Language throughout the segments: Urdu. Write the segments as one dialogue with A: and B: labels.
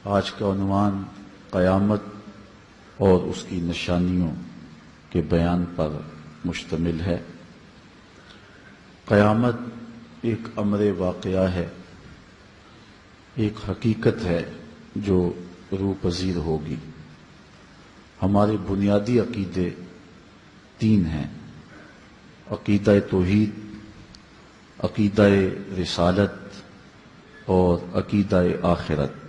A: آج کا عنوان قیامت اور اس کی نشانیوں کے بیان پر مشتمل ہے۔ قیامت ایک امر واقعہ ہے، ایک حقیقت ہے جو روح پذیر ہوگی۔ ہمارے بنیادی عقیدے تین ہیں: عقیدہ توحید، عقیدہ رسالت اور عقیدہ آخرت۔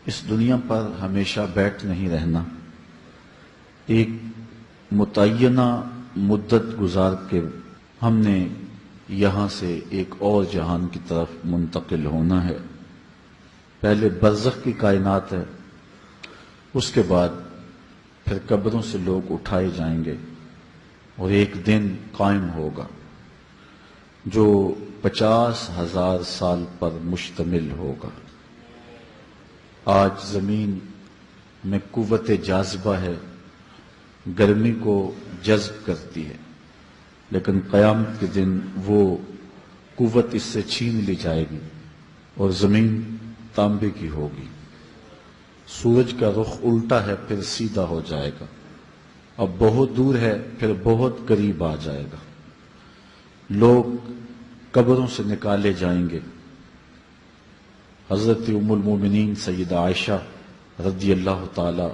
A: اس دنیا پر ہمیشہ بیٹھ نہیں رہنا، ایک متعینہ مدت گزار کے ہم نے یہاں سے ایک اور جہان کی طرف منتقل ہونا ہے۔ پہلے برزخ کی کائنات ہے، اس کے بعد پھر قبروں سے لوگ اٹھائے جائیں گے اور ایک دن قائم ہوگا جو 50,000 سال پر مشتمل ہوگا۔ آج زمین میں قوت جاذبہ ہے، گرمی کو جذب کرتی ہے، لیکن قیامت کے دن وہ قوت اس سے چھین لی جائے گی اور زمین تانبے کی ہوگی۔ سورج کا رخ الٹا ہے، پھر سیدھا ہو جائے گا۔ اب بہت دور ہے، پھر بہت قریب آ جائے گا۔ لوگ قبروں سے نکالے جائیں گے۔ حضرت ام المومنین سیدہ عائشہ رضی اللہ تعالی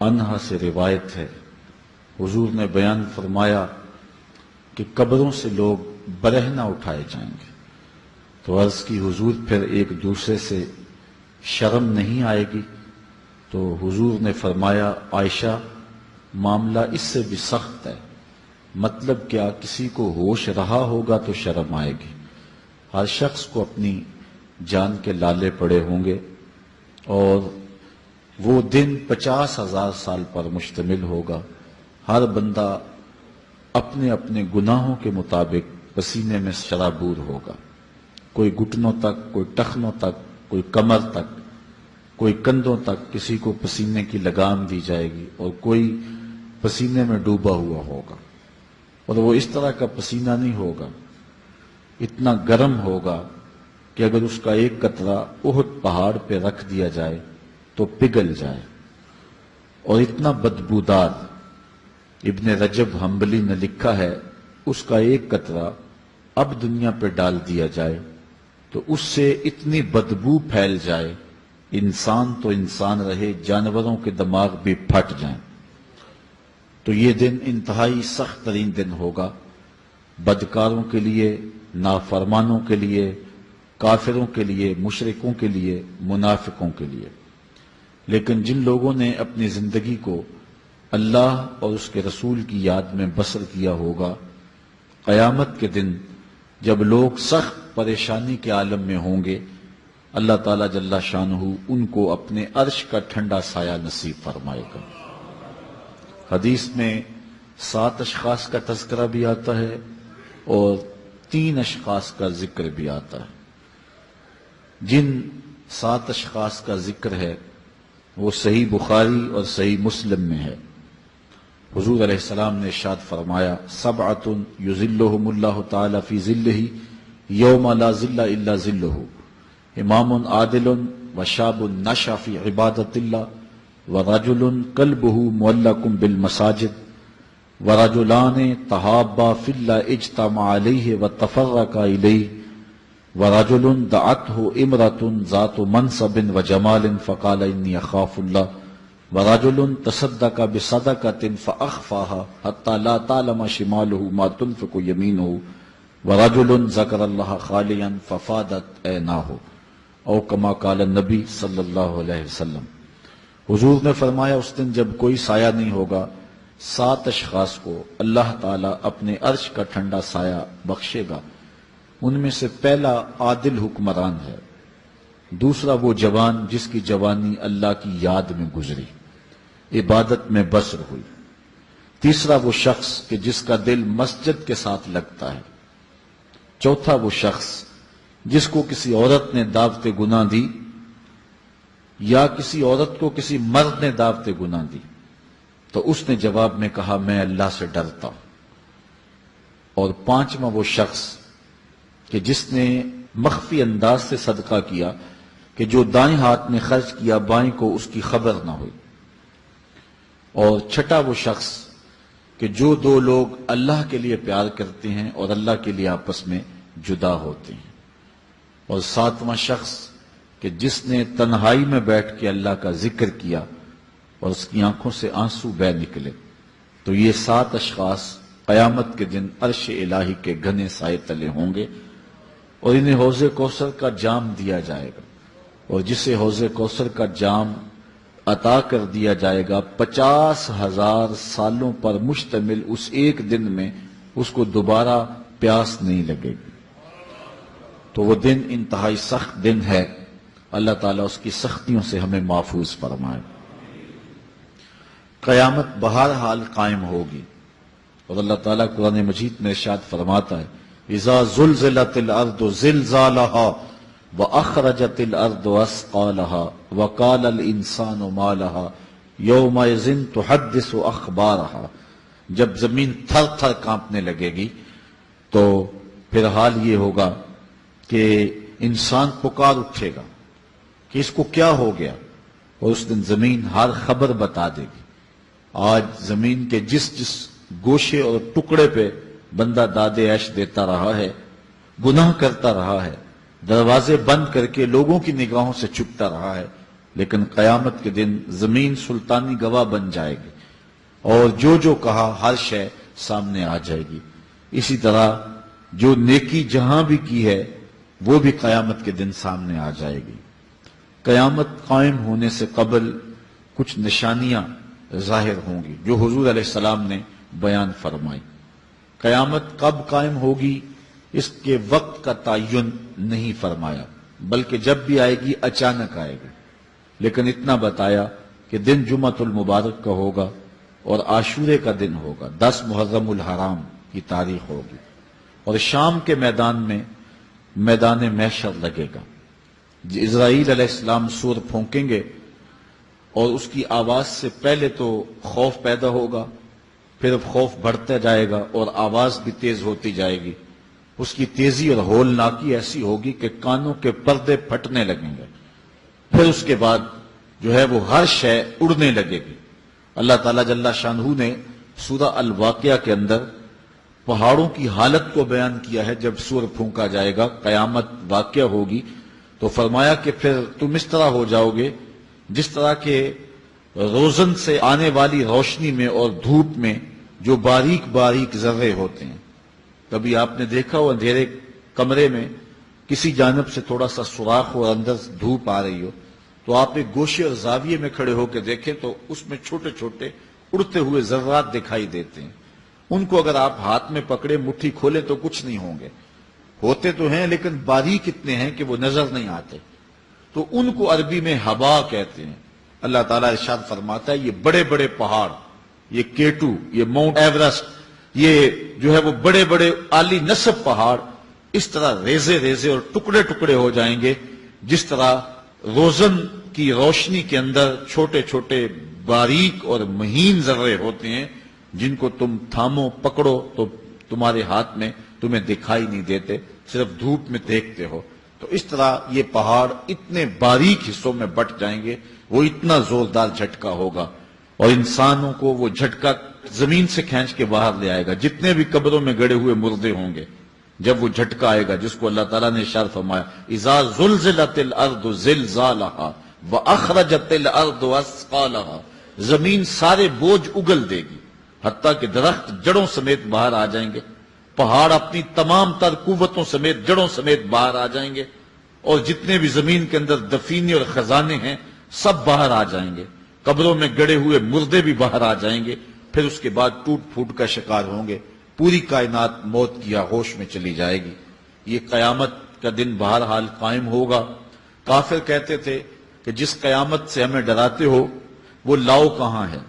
A: عنہا سے روایت ہے، حضور نے بیان فرمایا کہ قبروں سے لوگ برہنہ اٹھائے جائیں گے۔ تو عرض کی حضور پھر ایک دوسرے سے شرم نہیں آئے گی؟ تو حضور نے فرمایا عائشہ معاملہ اس سے بھی سخت ہے۔ مطلب کیا؟ کسی کو ہوش رہا ہوگا تو شرم آئے گی۔ ہر شخص کو اپنی جان کے لالے پڑے ہوں گے اور وہ دن 50,000 سال پر مشتمل ہوگا۔ ہر بندہ اپنے اپنے گناہوں کے مطابق پسینے میں شرابور ہوگا، کوئی گھٹنوں تک، کوئی ٹخنوں تک، کوئی کمر تک، کوئی کندھوں تک کسی کو پسینے کی لگام دی جائے گی اور کوئی پسینے میں ڈوبا ہوا ہوگا۔ اور وہ اس طرح کا پسینہ نہیں ہوگا، اتنا گرم ہوگا کہ اگر اس کا ایک قطرہ احد پہاڑ پہ رکھ دیا جائے تو پگھل جائے، اور اتنا بدبودار۔ ابن رجب حنبلی نے لکھا ہے اس کا ایک قطرہ اب دنیا پہ ڈال دیا جائے تو اس سے اتنی بدبو پھیل جائے، انسان تو انسان رہے، جانوروں کے دماغ بھی پھٹ جائیں۔ تو یہ دن انتہائی سخت ترین دن ہوگا، بدکاروں کے لیے، نافرمانوں کے لیے، کافروں کے لیے، مشرکوں کے لیے، منافقوں کے لیے۔ لیکن جن لوگوں نے اپنی زندگی کو اللہ اور اس کے رسول کی یاد میں بسر کیا ہوگا، قیامت کے دن جب لوگ سخت پریشانی کے عالم میں ہوں گے، اللہ تعالیٰ جل شانہ ان کو اپنے عرش کا ٹھنڈا سایہ نصیب فرمائے گا۔ حدیث میں 7 اشخاص کا تذکرہ بھی آتا ہے اور 3 اشخاص کا ذکر بھی آتا ہے۔ جن 7 اشخاص کا ذکر ہے وہ صحیح بخاری اور صحیح مسلم میں ہے۔ حضور علیہ السلام نے ارشاد فرمایا: سبعۃ یظلھم اللہ تعالی فی ظلہ یوم لا ظل الا ظلہ، امام عادل وشاب نشأ فی عبادۃ اللہ ورجل قلبہ معلق بالمساجد ورجلان تحابا فی اللہ اجتمعا علیہ وتفرقا الیہ ورجل دعته امرأة ذات منصب وجمال فقال انی اخاف اللہ ورجل تصدق بصدقة فأخفاها حتى لا تعلم شماله ما تنفق يمينه ورجل ذكر الله خاليا ففادت عيناه، او كما قال النبی صلی اللہ علیہ وسلم۔ حضور نے فرمایا اس دن جب کوئی سایہ نہیں ہوگا، 7 اشخاص کو اللہ تعالیٰ اپنے عرش کا ٹھنڈا سایہ بخشے گا۔ ان میں سے پہلا عادل حکمران ہے، دوسرا وہ جوان جس کی جوانی اللہ کی یاد میں گزری، عبادت میں بسر ہوئی، تیسرا وہ شخص کہ جس کا دل مسجد کے ساتھ لگتا ہے، چوتھا وہ شخص جس کو کسی عورت نے دعوت گناہ دی یا کسی عورت کو کسی مرد نے دعوت گناہ دی تو اس نے جواب میں کہا میں اللہ سے ڈرتا ہوں، اور پانچواں وہ شخص کہ جس نے مخفی انداز سے صدقہ کیا کہ جو دائیں ہاتھ نے خرچ کیا بائیں کو اس کی خبر نہ ہوئی، اور چھٹا وہ شخص کہ جو دو لوگ اللہ کے لیے پیار کرتے ہیں اور اللہ کے لیے آپس میں جدا ہوتے ہیں، اور ساتواں شخص کہ جس نے تنہائی میں بیٹھ کے اللہ کا ذکر کیا اور اس کی آنکھوں سے آنسو بہہ نکلے۔ تو یہ 7 اشخاص قیامت کے دن عرش الہی کے گھنے سائے تلے ہوں گے، اور انہیں حوض کوثر کا جام دیا جائے گا، اور جسے حوض کوثر کا جام عطا کر دیا جائے گا 50,000 سالوں پر مشتمل اس ایک دن میں اس کو دوبارہ پیاس نہیں لگے گی۔ تو وہ دن انتہائی سخت دن ہے، اللہ تعالیٰ اس کی سختیوں سے ہمیں محفوظ فرمائے۔ قیامت بہرحال قائم ہوگی، اور اللہ تعالیٰ قرآن مجید میں ارشاد فرماتا ہے اذا زلزلت الارض زلزالها وَأَخْرَجَتِ الْأَرْضُ أَثْقَالَهَا وَقَالَ الْإِنسَانُ مَا لَهَا يَوْمَئِذٍ تُحَدِّثُ أَخْبَارَهَا۔ جب زمین تھر تھر کانپنے لگے گی تو پھر حال یہ ہوگا کہ انسان پکار اٹھے گا کہ اس کو کیا ہو گیا، اور اس دن زمین ہر خبر بتا دے گی۔ آج زمین کے جس جس گوشے اور ٹکڑے پہ بندہ داد عیش دیتا رہا ہے، گناہ کرتا رہا ہے، دروازے بند کر کے لوگوں کی نگاہوں سے چھپتا رہا ہے، لیکن قیامت کے دن زمین سلطانی گواہ بن جائے گی، اور جو کہا ہر شے سامنے آ جائے گی۔ اسی طرح جو نیکی جہاں بھی کی ہے وہ بھی قیامت کے دن سامنے آ جائے گی۔ قیامت قائم ہونے سے قبل کچھ نشانیاں ظاہر ہوں گی جو حضور علیہ السلام نے بیان فرمائی۔ قیامت کب قائم ہوگی اس کے وقت کا تعین نہیں فرمایا، بلکہ جب بھی آئے گی اچانک آئے گی، لیکن اتنا بتایا کہ دن جمعۃ المبارک کا ہوگا اور عاشورے کا دن ہوگا، 10 محرم الحرام کی تاریخ ہوگی، اور شام کے میدان میں میدان محشر لگے گا۔ اسرائیل علیہ السلام سور پھونکیں گے، اور اس کی آواز سے پہلے تو خوف پیدا ہوگا، پھر خوف بڑھتا جائے گا اور آواز بھی تیز ہوتی جائے گی۔ اس کی تیزی اور ہولناکی ایسی ہوگی کہ کانوں کے پردے پھٹنے لگیں گے، پھر اس کے بعد جو ہے وہ ہر شے اڑنے لگے گی۔ اللہ تعالیٰ جل شانہ نے سورہ الواقعہ کے اندر پہاڑوں کی حالت کو بیان کیا ہے۔ جب سور پھونکا جائے گا، قیامت واقعہ ہوگی، تو فرمایا کہ پھر تم اس طرح ہو جاؤ گے جس طرح کہ روزن سے آنے والی روشنی میں اور دھوپ میں جو باریک باریک ذرے ہوتے ہیں۔ کبھی آپ نے دیکھا ہو اندھیرے کمرے میں کسی جانب سے تھوڑا سا سوراخ ہو، اندر دھوپ آ رہی ہو، تو آپ ایک گوشے اور زاویے میں کھڑے ہو کے دیکھیں تو اس میں چھوٹے چھوٹے اڑتے ہوئے ذرات دکھائی دیتے ہیں۔ ان کو اگر آپ ہاتھ میں پکڑے مٹھی کھولے تو کچھ نہیں ہوں گے، ہوتے تو ہیں لیکن باریک اتنے ہیں کہ وہ نظر نہیں آتے، تو ان کو عربی میں ہبا کہتے ہیں۔ اللہ تعالیٰ ارشاد فرماتا ہے یہ بڑے بڑے پہاڑ، یہ کیٹو، یہ ماؤنٹ ایورسٹ، یہ جو ہے وہ بڑے بڑے عالی نصب پہاڑ اس طرح ریزے ریزے اور ٹکڑے ٹکڑے ہو جائیں گے جس طرح روزن کی روشنی کے اندر چھوٹے چھوٹے باریک اور مہین ذرے ہوتے ہیں، جن کو تم تھامو پکڑو تو تمہارے ہاتھ میں تمہیں دکھائی نہیں دیتے، صرف دھوپ میں دیکھتے ہو۔ تو اس طرح یہ پہاڑ اتنے باریک حصوں میں بٹ جائیں گے، وہ اتنا زوردار جھٹکا ہوگا، اور انسانوں کو وہ جھٹکا زمین سے کھینچ کے باہر لے آئے گا۔ جتنے بھی قبروں میں گڑے ہوئے مردے ہوں گے، جب وہ جھٹکا آئے گا جس کو اللہ تعالیٰ نے ارشاد فرمایا اذا زلزلت الارض زلزالها واخرجت الارض اثقالها، زمین سارے بوجھ اگل دے گی، حتیٰ کہ درخت جڑوں سمیت باہر آ جائیں گے، پہاڑ اپنی تمام تر قوتوں سمیت جڑوں سمیت باہر آ جائیں گے، اور جتنے بھی زمین کے اندر دفینے اور خزانے ہیں سب باہر آ جائیں گے، قبروں میں گڑے ہوئے مردے بھی باہر آ جائیں گے، پھر اس کے بعد ٹوٹ پھوٹ کا شکار ہوں گے، پوری کائنات موت کی آغوش میں چلی جائے گی۔ یہ قیامت کا دن بہرحال قائم ہوگا۔ کافر کہتے تھے کہ جس قیامت سے ہمیں ڈراتے ہو وہ لاؤ کہاں ہے،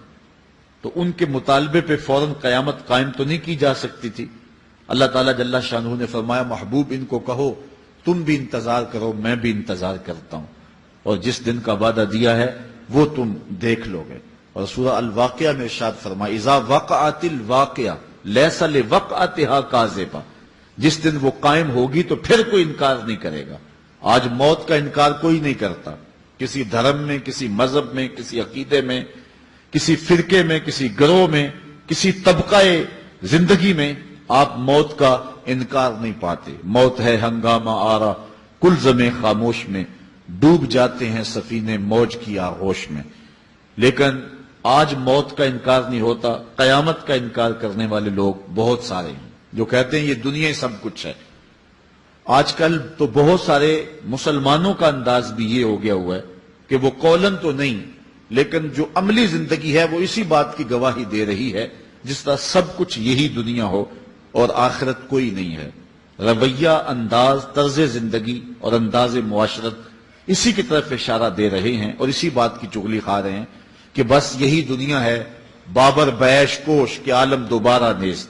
A: تو ان کے مطالبے پہ فوراً قیامت قائم تو نہیں کی جا سکتی تھی۔ اللہ تعالیٰ جل شانہ نے فرمایا محبوب ان کو کہو تم بھی انتظار کرو، میں بھی انتظار کرتا ہوں، اور جس دن کا وعدہ دیا ہے وہ تم دیکھ لو گے۔ اور سورہ الواقعہ میں ارشاد فرمایا اذا وقعت الواقعہ لیس لوقعتها کاذبہ، جس دن وہ قائم ہوگی تو پھر کوئی انکار نہیں کرے گا، آج موت کا انکار کوئی نہیں کرتا، کسی دھرم میں، کسی مذہب میں، کسی عقیدے میں، کسی فرقے میں، کسی گروہ میں، کسی طبقہ زندگی میں آپ موت کا انکار نہیں پاتے۔ موت ہے ہنگامہ آرا کلزم خاموش میں، ڈوب جاتے ہیں سفینے موج کی آغوش میں۔ لیکن آج موت کا انکار نہیں ہوتا، قیامت کا انکار کرنے والے لوگ بہت سارے ہیں جو کہتے ہیں یہ دنیا سب کچھ ہے۔ آج کل تو بہت سارے مسلمانوں کا انداز بھی یہ ہو گیا ہوا ہے کہ وہ قولن تو نہیں لیکن جو عملی زندگی ہے وہ اسی بات کی گواہی دے رہی ہے جس طرح سب کچھ یہی دنیا ہو اور آخرت کوئی نہیں ہے۔ رویہ، انداز، طرز زندگی اور انداز معاشرت اسی کی طرف اشارہ دے رہے ہیں اور اسی بات کی چغلی کھا رہے ہیں کہ بس یہی دنیا ہے، بابر بیش کوش کہ عالم دوبارہ نیست۔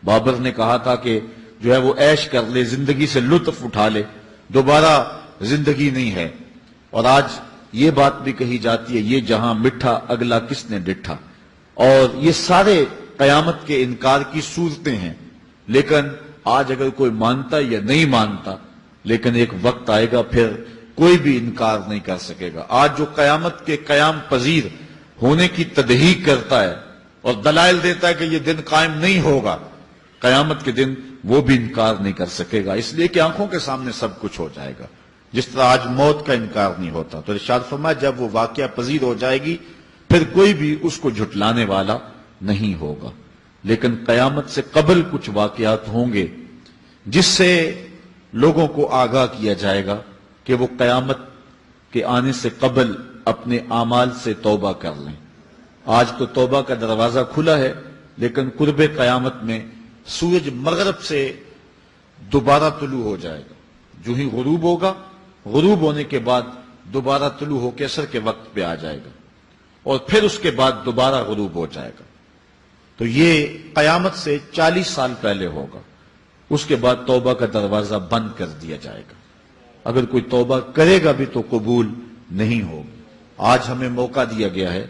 A: بابر نے کہا تھا کہ جو ہے وہ عیش کر لے، زندگی سے لطف اٹھا لے، دوبارہ زندگی نہیں ہے۔ اور آج یہ بات بھی کہی جاتی ہے یہ جہاں مٹھا اگلا کس نے ڈٹھا، اور یہ سارے قیامت کے انکار کی صورتیں ہیں۔ لیکن آج اگر کوئی مانتا یا نہیں مانتا، لیکن ایک وقت آئے گا پھر کوئی بھی انکار نہیں کر سکے گا۔ آج جو قیامت کے قیام پذیر ہونے کی تدہیق کرتا ہے اور دلائل دیتا ہے کہ یہ دن قائم نہیں ہوگا، قیامت کے دن وہ بھی انکار نہیں کر سکے گا، اس لیے کہ آنکھوں کے سامنے سب کچھ ہو جائے گا، جس طرح آج موت کا انکار نہیں ہوتا۔ تو ارشاد فرمایا جب وہ واقعہ پذیر ہو جائے گی پھر کوئی بھی اس کو جھٹلانے والا نہیں ہوگا۔ لیکن قیامت سے قبل کچھ واقعات ہوں گے جس سے لوگوں کو آگاہ کیا جائے گا کہ وہ قیامت کے آنے سے قبل اپنے اعمال سے توبہ کر لیں۔ آج تو توبہ کا دروازہ کھلا ہے، لیکن قرب قیامت میں سورج مغرب سے دوبارہ طلوع ہو جائے گا، جو ہی غروب ہوگا، غروب ہونے کے بعد دوبارہ طلوع ہو کے عصر کے وقت پہ آ جائے گا اور پھر اس کے بعد دوبارہ غروب ہو جائے گا۔ تو یہ قیامت سے 40 سال پہلے ہوگا، اس کے بعد توبہ کا دروازہ بند کر دیا جائے گا۔ اگر کوئی توبہ کرے گا بھی تو قبول نہیں ہوگی۔ آج ہمیں موقع دیا گیا ہے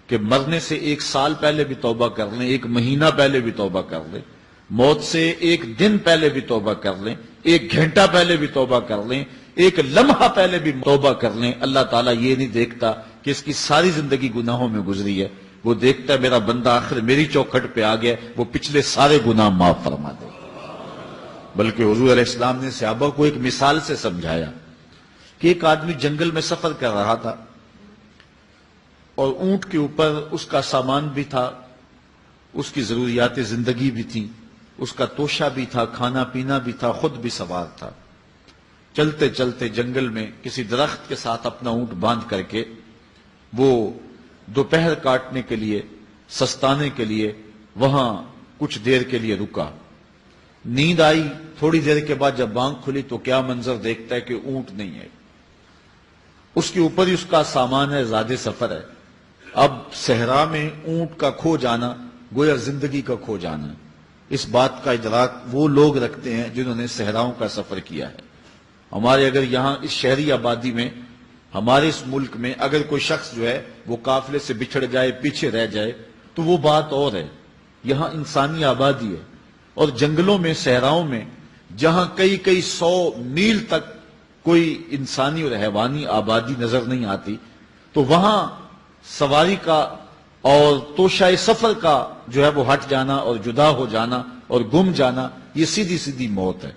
A: کہ مرنے سے 1 سال پہلے بھی توبہ کر لیں، 1 مہینہ پہلے بھی توبہ کر لیں، موت سے 1 دن پہلے بھی توبہ کر لیں، 1 گھنٹہ پہلے بھی توبہ کر لیں، 1 لمحہ پہلے بھی توبہ کر لیں۔ اللہ تعالیٰ یہ نہیں دیکھتا کہ اس کی ساری زندگی گناہوں میں گزری ہے، وہ دیکھتا ہے میرا بندہ آخر میری چوکھٹ پہ آ گیا، وہ پچھلے سارے گناہ معاف فرما دے۔ بلکہ حضور علیہ السلام نے صحابہ کو ایک مثال سے سمجھایا کہ ایک آدمی جنگل میں سفر کر رہا تھا اور اونٹ کے اوپر اس کا سامان بھی تھا، اس کی ضروریات زندگی بھی تھی، اس کا توشہ بھی تھا، کھانا پینا بھی تھا، خود بھی سوار تھا۔ چلتے چلتے جنگل میں کسی درخت کے ساتھ اپنا اونٹ باندھ کر کے وہ دوپہر کاٹنے کے لیے، سستانے کے لیے وہاں کچھ دیر کے لیے رکا۔ نیند آئی، تھوڑی دیر کے بعد جب آنکھ کھلی تو کیا منظر دیکھتا ہے کہ اونٹ نہیں ہے، اس کے اوپر ہی اس کا سامان ہے، زیادہ سفر ہے۔ اب صحرا میں اونٹ کا کھو جانا گویا زندگی کا کھو جانا ہے۔ اس بات کا ادراک وہ لوگ رکھتے ہیں جنہوں نے صحراؤں کا سفر کیا ہے۔ ہمارے اگر یہاں اس شہری آبادی میں، ہمارے اس ملک میں اگر کوئی شخص جو ہے وہ قافلے سے بچھڑ جائے، پیچھے رہ جائے تو وہ بات اور ہے۔ یہاں انسانی آبادی ہے اور جنگلوں میں، صحراؤں میں جہاں کئی 100 میل تک کوئی انسانی اور حیوانی آبادی نظر نہیں آتی، تو وہاں سواری کا اور توشہ سفر کا جو ہے وہ ہٹ جانا اور جدا ہو جانا اور گم جانا، یہ سیدھی سیدھی موت ہے۔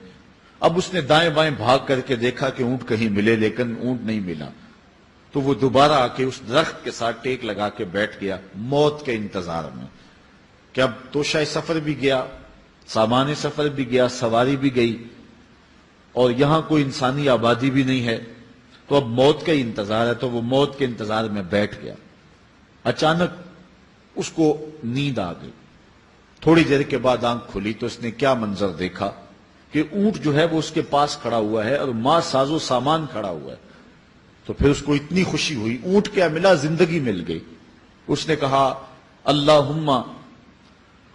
A: اب اس نے دائیں بائیں بھاگ کر کے دیکھا کہ اونٹ کہیں ملے، لیکن اونٹ نہیں ملا، تو وہ دوبارہ آ کے اس درخت کے ساتھ ٹیک لگا کے بیٹھ گیا موت کے انتظار میں کہ اب توشہ سفر بھی گیا، سامان سفر بھی گیا، سواری بھی گئی اور یہاں کوئی انسانی آبادی بھی نہیں ہے، تو اب موت کا ہی انتظار ہے۔ تو وہ موت کے انتظار میں بیٹھ گیا۔ اچانک اس کو نیند آ گئی، تھوڑی دیر کے بعد آنکھ کھلی تو اس نے کیا منظر دیکھا کہ اونٹ جو ہے وہ اس کے پاس کھڑا ہوا ہے اور ماں ساز و سامان کھڑا ہوا ہے۔ تو پھر اس کو اتنی خوشی ہوئی، اونٹ کیا ملا، زندگی مل گئی۔ اس نے کہا اللہم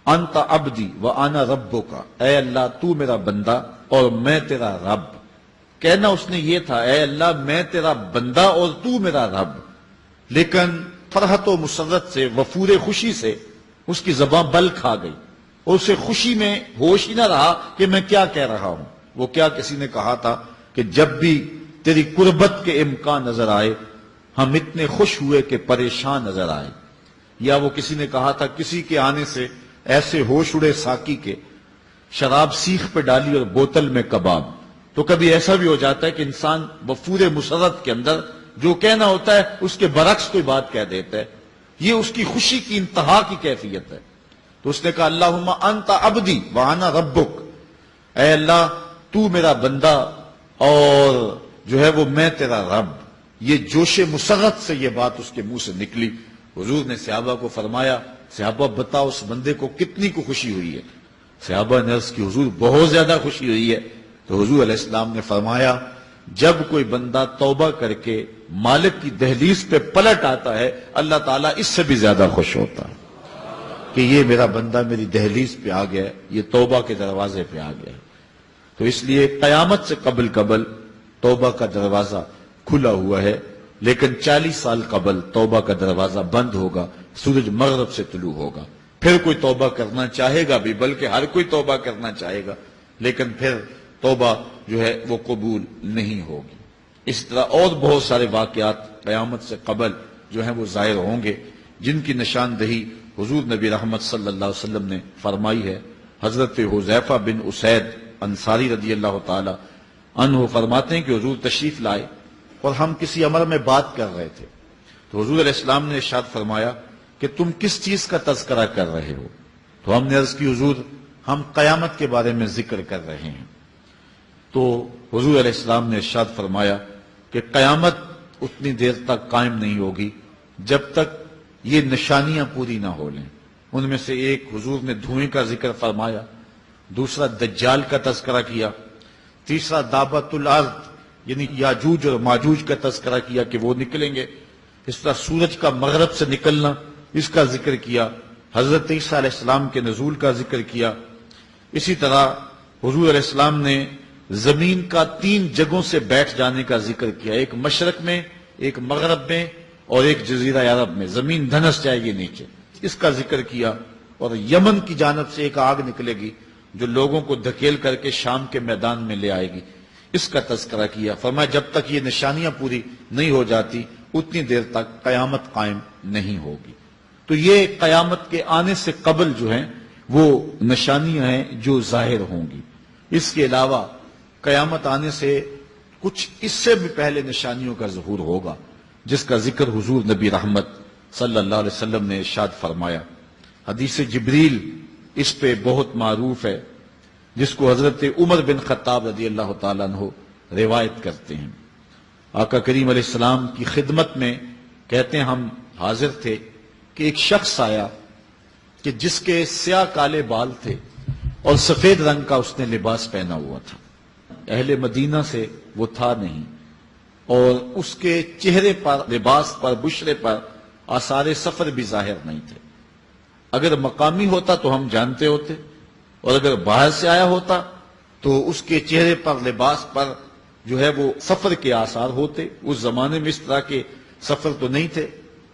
A: انت عبدی وانا ربک، اے اللہ تو میرا بندہ اور میں تیرا رب۔ کہنا اس نے یہ تھا اے اللہ میں تیرا بندہ اور تو میرا رب، لیکن فرحت و مسرت سے، وفور خوشی سے اس کی زبان بل کھا گئی اور اسے خوشی میں ہوش ہی نہ رہا کہ میں کیا کہہ رہا ہوں۔ وہ کیا کسی نے کہا تھا کہ جب بھی تیری قربت کے امکان نظر آئے، ہم اتنے خوش ہوئے کہ پریشان نظر آئے۔ یا وہ کسی نے کہا تھا کسی کے آنے سے ایسے ہوش اڑے ساقی کے، شراب سیخ پہ ڈالی اور بوتل میں کباب۔ تو کبھی ایسا بھی ہو جاتا ہے کہ انسان وفور مسرت کے اندر جو کہنا ہوتا ہے اس کے برعکس کوئی بات کہہ دیتا ہے، یہ اس کی خوشی کی انتہا کی کیفیت ہے۔ تو اس نے کہا اللہم انت عبدی وانا ربک، اے اللہ تو میرا بندہ اور جو ہے وہ میں تیرا رب۔ یہ جوش مسرت سے یہ بات اس کے منہ سے نکلی۔ حضور نے صحابہ کو فرمایا صحابہ بتاؤ اس بندے کو کتنی کو خوشی ہوئی ہے؟ صحابہ نے عرض کی حضور بہت زیادہ خوشی ہوئی ہے۔ تو حضور علیہ السلام نے فرمایا جب کوئی بندہ توبہ کر کے مالک کی دہلیز پہ پلٹ آتا ہے اللہ تعالیٰ اس سے بھی زیادہ خوش ہوتا ہے کہ یہ میرا بندہ میری دہلیز پہ آ گیا، یہ توبہ کے دروازے پہ آ گیا۔ تو اس لیے قیامت سے قبل توبہ کا دروازہ کھلا ہوا ہے، لیکن 40 سال قبل توبہ کا دروازہ بند ہوگا، سورج مغرب سے طلوع ہوگا۔ پھر کوئی توبہ کرنا چاہے گا بھی، بلکہ ہر کوئی توبہ کرنا چاہے گا، لیکن پھر توبہ جو ہے وہ قبول نہیں ہوگی۔ اس طرح اور بہت سارے واقعات قیامت سے قبل جو ہیں وہ ظاہر ہوں گے، جن کی نشاندہی حضور نبی رحمت صلی اللہ علیہ وسلم نے فرمائی ہے۔ حضرت حذیفہ بن اسید انصاری رضی اللہ تعالی عنہ فرماتے ہیں کہ حضور تشریف لائے اور ہم کسی امر میں بات کر رہے تھے، تو حضور علیہ السلام نے ارشاد فرمایا کہ تم کس چیز کا تذکرہ کر رہے ہو؟ تو ہم نے عرض کی حضور ہم قیامت کے بارے میں ذکر کر رہے ہیں۔ تو حضور علیہ السلام نے ارشاد فرمایا کہ قیامت اتنی دیر تک قائم نہیں ہوگی جب تک یہ نشانیاں پوری نہ ہو لیں۔ ان میں سے ایک حضور نے دھوئیں کا ذکر فرمایا، دوسرا دجال کا تذکرہ کیا، تیسرا دابت الارض یعنی یاجوج اور ماجوج کا تذکرہ کیا کہ وہ نکلیں گے، اس طرح سورج کا مغرب سے نکلنا اس کا ذکر کیا، حضرت عیسیٰ علیہ السلام کے نزول کا ذکر کیا۔ اسی طرح حضور علیہ السلام نے زمین کا 3 جگہوں سے بیٹھ جانے کا ذکر کیا، ایک مشرق میں، ایک مغرب میں اور ایک جزیرہ عرب میں، زمین دھنس جائے گی نیچے، اس کا ذکر کیا۔ اور یمن کی جانب سے ایک آگ نکلے گی جو لوگوں کو دھکیل کر کے شام کے میدان میں لے آئے گی، اس کا تذکرہ کیا۔ فرمایا جب تک یہ نشانیاں پوری نہیں ہو جاتی اتنی دیر تک قیامت قائم نہیں ہوگی۔ تو یہ قیامت کے آنے سے قبل جو ہیں وہ نشانیاں ہیں جو ظاہر ہوں گی۔ اس کے علاوہ قیامت آنے سے کچھ اس سے بھی پہلے نشانیوں کا ظہور ہوگا، جس کا ذکر حضور نبی رحمت صلی اللہ علیہ وسلم نے ارشاد فرمایا۔ حدیث جبریل اس پہ بہت معروف ہے، جس کو حضرت عمر بن خطاب رضی اللہ تعالیٰ عنہ روایت کرتے ہیں۔ آقا کریم علیہ السلام کی خدمت میں کہتے ہیں ہم حاضر تھے کہ ایک شخص آیا کہ جس کے سیاہ کالے بال تھے اور سفید رنگ کا اس نے لباس پہنا ہوا تھا، اہل مدینہ سے وہ تھا نہیں، اور اس کے چہرے پر، لباس پر، بشرے پر آثار سفر بھی ظاہر نہیں تھے۔ اگر مقامی ہوتا تو ہم جانتے ہوتے، اور اگر باہر سے آیا ہوتا تو اس کے چہرے پر، لباس پر جو ہے وہ سفر کے آثار ہوتے۔ اس زمانے میں اس طرح کے سفر تو نہیں تھے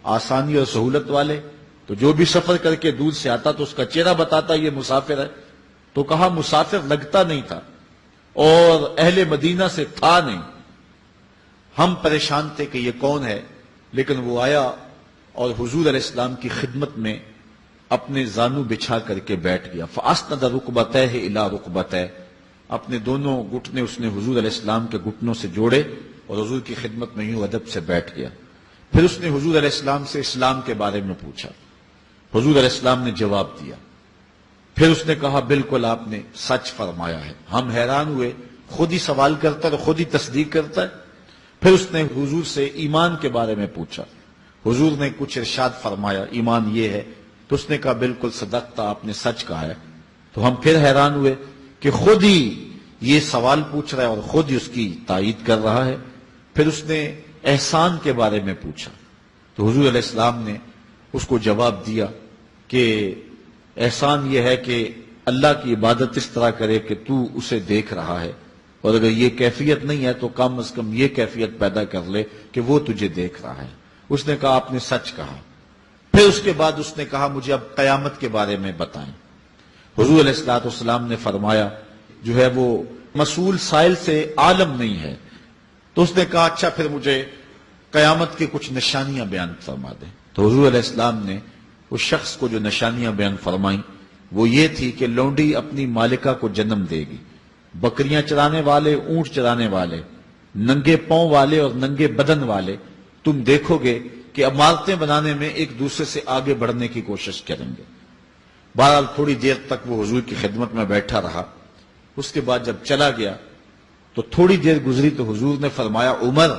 A: آسانی اور سہولت والے، تو جو بھی سفر کر کے دور سے آتا تو اس کا چہرہ بتاتا یہ مسافر ہے۔ تو کہا مسافر لگتا نہیں تھا اور اہل مدینہ سے تھا نہیں، ہم پریشان تھے کہ یہ کون ہے، لیکن وہ آیا اور حضور علیہ السلام کی خدمت میں اپنے زانو بچھا کر کے بیٹھ گیا۔ فَأَسْنَدَ رُكْبَتَيْهِ إِلَىٰ رُكْبَتَيْهِ، اپنے دونوں گھٹنے اس نے حضور علیہ السلام کے گھٹنوں سے جوڑے اور حضور کی خدمت میں یوں ادب سے بیٹھ گیا۔ پھر اس نے حضور علیہ السلام سے اسلام کے بارے میں پوچھا، حضور علیہ السلام نے جواب دیا۔ پھر اس نے کہا بالکل آپ نے سچ فرمایا ہے۔ ہم حیران ہوئے، خود ہی سوال کرتا ہے اور خود ہی تصدیق کرتا ہے۔ پھر اس نے حضور سے ایمان کے بارے میں پوچھا، حضور نے کچھ ارشاد فرمایا ایمان یہ ہے، تو اس نے کہا بالکل صدقتا، آپ نے سچ کہا ہے۔ تو ہم پھر حیران ہوئے کہ خود ہی یہ سوال پوچھ رہا ہے اور خود ہی اس کی تائید کر رہا ہے۔ پھر اس نے احسان کے بارے میں پوچھا، تو حضور علیہ السلام نے اس کو جواب دیا کہ احسان یہ ہے کہ اللہ کی عبادت اس طرح کرے کہ تو اسے دیکھ رہا ہے، اور اگر یہ کیفیت نہیں ہے تو کم از کم یہ کیفیت پیدا کر لے کہ وہ تجھے دیکھ رہا ہے۔ اس نے کہا آپ نے سچ کہا۔ پھر اس کے بعد اس نے کہا مجھے اب قیامت کے بارے میں بتائیں۔ حضور علیہ السلام نے فرمایا جو ہے وہ مسئول سائل سے عالم نہیں ہے، تو اس نے کہا اچھا پھر مجھے قیامت کی کچھ نشانیاں بیان فرما دیں. تو حضور علیہ السلام نے اس شخص کو جو نشانیاں بیان فرمائیں وہ یہ تھی کہ لونڈی اپنی مالکہ کو جنم دے گی. بکریاں چرانے والے، اونٹ چرانے والے، ننگے پاؤں والے اور ننگے بدن والے تم دیکھو گے کہ عمارتیں بنانے میں ایک دوسرے سے آگے بڑھنے کی کوشش کریں گے. بہرحال تھوڑی دیر تک وہ حضور کی خدمت میں بیٹھا رہا. اس کے بعد جب چلا گیا تو تھوڑی دیر گزری تو حضور نے فرمایا عمر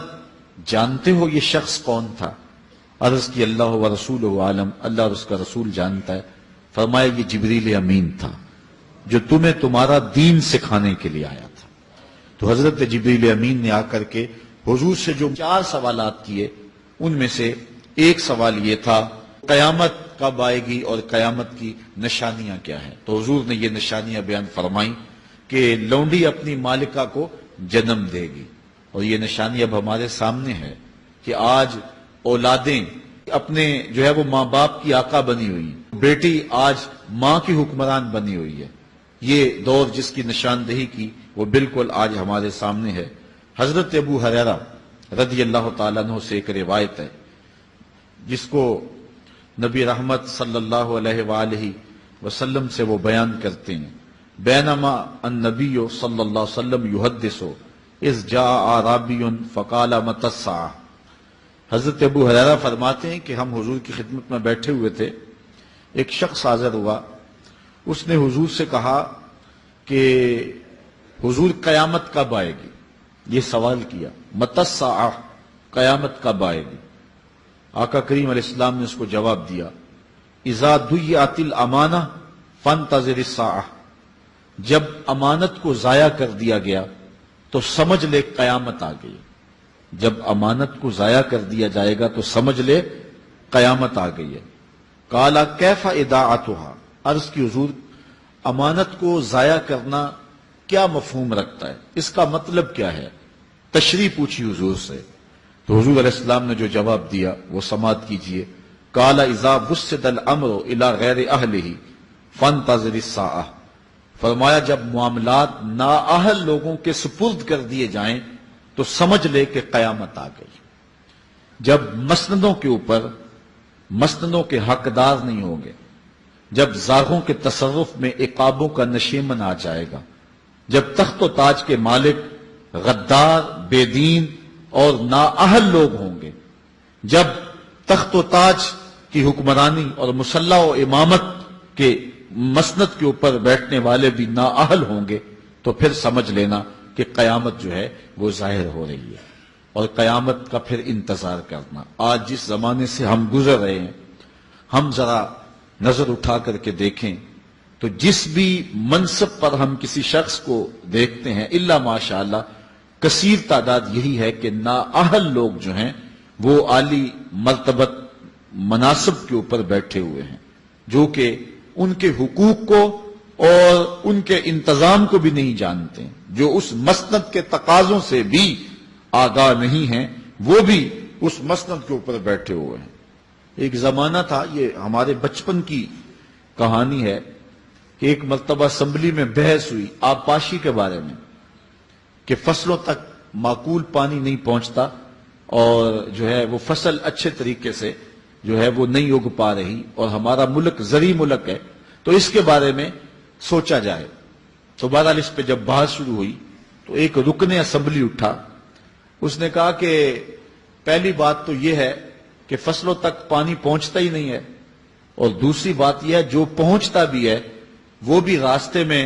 A: جانتے ہو یہ شخص کون تھا؟ عرض کی اللہ و رسولہ عالم، اللہ اور اس کا رسول جانتا ہے. فرمایا یہ جبریل امین تھا جو تمہیں تمہارا دین سکھانے کے لیے آیا تھا. تو حضرت جبریل امین نے آ کر کے حضور سے جو 4 سوالات کیے ان میں سے ایک سوال یہ تھا قیامت کب آئے گی اور قیامت کی نشانیاں کیا ہیں. تو حضور نے یہ نشانیاں بیان فرمائیں کہ لونڈی اپنی مالکہ کو جنم دے گی. اور یہ نشانی اب ہمارے سامنے ہے کہ آج اولادیں اپنے جو ہے وہ ماں باپ کی آقا بنی ہوئی ہیں، بیٹی آج ماں کی حکمران بنی ہوئی ہے. یہ دور جس کی نشاندہی کی وہ بالکل آج ہمارے سامنے ہے. حضرت ابو ہریرہ رضی اللہ تعالیٰ عنہ سے ایک روایت ہے جس کو نبی رحمت صلی اللہ علیہ وآلہ وسلم سے وہ بیان کرتے ہیں. بینما النبی صلی اللہ علیہ وسلم یحدث اذ جاء اعرابی فقال متی الساعہ. حضرت ابو ہریرہ فرماتے ہیں کہ ہم حضور کی خدمت میں بیٹھے ہوئے تھے. ایک شخص حاضر ہوا. اس نے حضور سے کہا کہ حضور قیامت کب آئے گی؟ یہ سوال کیا متی الساعہ، قیامت کب آئے گی؟ آقا کریم علیہ السلام نے اس کو جواب دیا اذا ضیعت الامانہ فانتظر الساعہ. جب امانت کو ضائع کر دیا گیا تو سمجھ لے قیامت آ گئی. جب امانت کو ضائع کر دیا جائے گا تو سمجھ لے قیامت آ گئی ہے. قال کیف اضاعتها. عرض کی حضور امانت کو ضائع کرنا کیا مفہوم رکھتا ہے، اس کا مطلب کیا ہے؟ تشریح پوچھی حضور سے. تو حضور علیہ السلام نے جو جواب دیا وہ سماعت کیجئے. قال اذا وسد الامر الى غیر اہلہ فانتظر الساعہ. فرمایا جب معاملات نااہل لوگوں کے سپرد کر دیے جائیں تو سمجھ لے کہ قیامت آ گئی. جب مسندوں کے اوپر مسندوں کے حقدار نہیں ہوں گے، جب زاغوں کے تصرف میں عقابوں کا نشیمن آ جائے گا، جب تخت و تاج کے مالک غدار، بے دین اور نااہل لوگ ہوں گے، جب تخت و تاج کی حکمرانی اور مسلح و امامت کے مسند کے اوپر بیٹھنے والے بھی نااہل ہوں گے، تو پھر سمجھ لینا کہ قیامت جو ہے وہ ظاہر ہو رہی ہے. اور قیامت کا پھر انتظار کرنا. آج جس زمانے سے ہم گزر رہے ہیں، ہم ذرا نظر اٹھا کر کے دیکھیں تو جس بھی منصب پر ہم کسی شخص کو دیکھتے ہیں الا ماشاءاللہ کثیر تعداد یہی ہے کہ نااہل لوگ جو ہیں وہ عالی مرتبت مناصب کے اوپر بیٹھے ہوئے ہیں، جو کہ ان کے حقوق کو اور ان کے انتظام کو بھی نہیں جانتے، جو اس مسند کے تقاضوں سے بھی آگاہ نہیں ہیں، وہ بھی اس مسند کے اوپر بیٹھے ہوئے ہیں. ایک زمانہ تھا، یہ ہمارے بچپن کی کہانی ہے، کہ ایک مرتبہ اسمبلی میں بحث ہوئی آبپاشی کے بارے میں کہ فصلوں تک معقول پانی نہیں پہنچتا اور جو ہے وہ فصل اچھے طریقے سے جو ہے وہ نہیں اگ پا رہی اور ہمارا ملک زرعی ملک ہے، تو اس کے بارے میں سوچا جائے. تو بہرحال اس پہ جب بحث شروع ہوئی تو ایک رکن اسمبلی اٹھا. اس نے کہا کہ پہلی بات تو یہ ہے کہ فصلوں تک پانی پہنچتا ہی نہیں ہے، اور دوسری بات یہ ہے جو پہنچتا بھی ہے وہ بھی راستے میں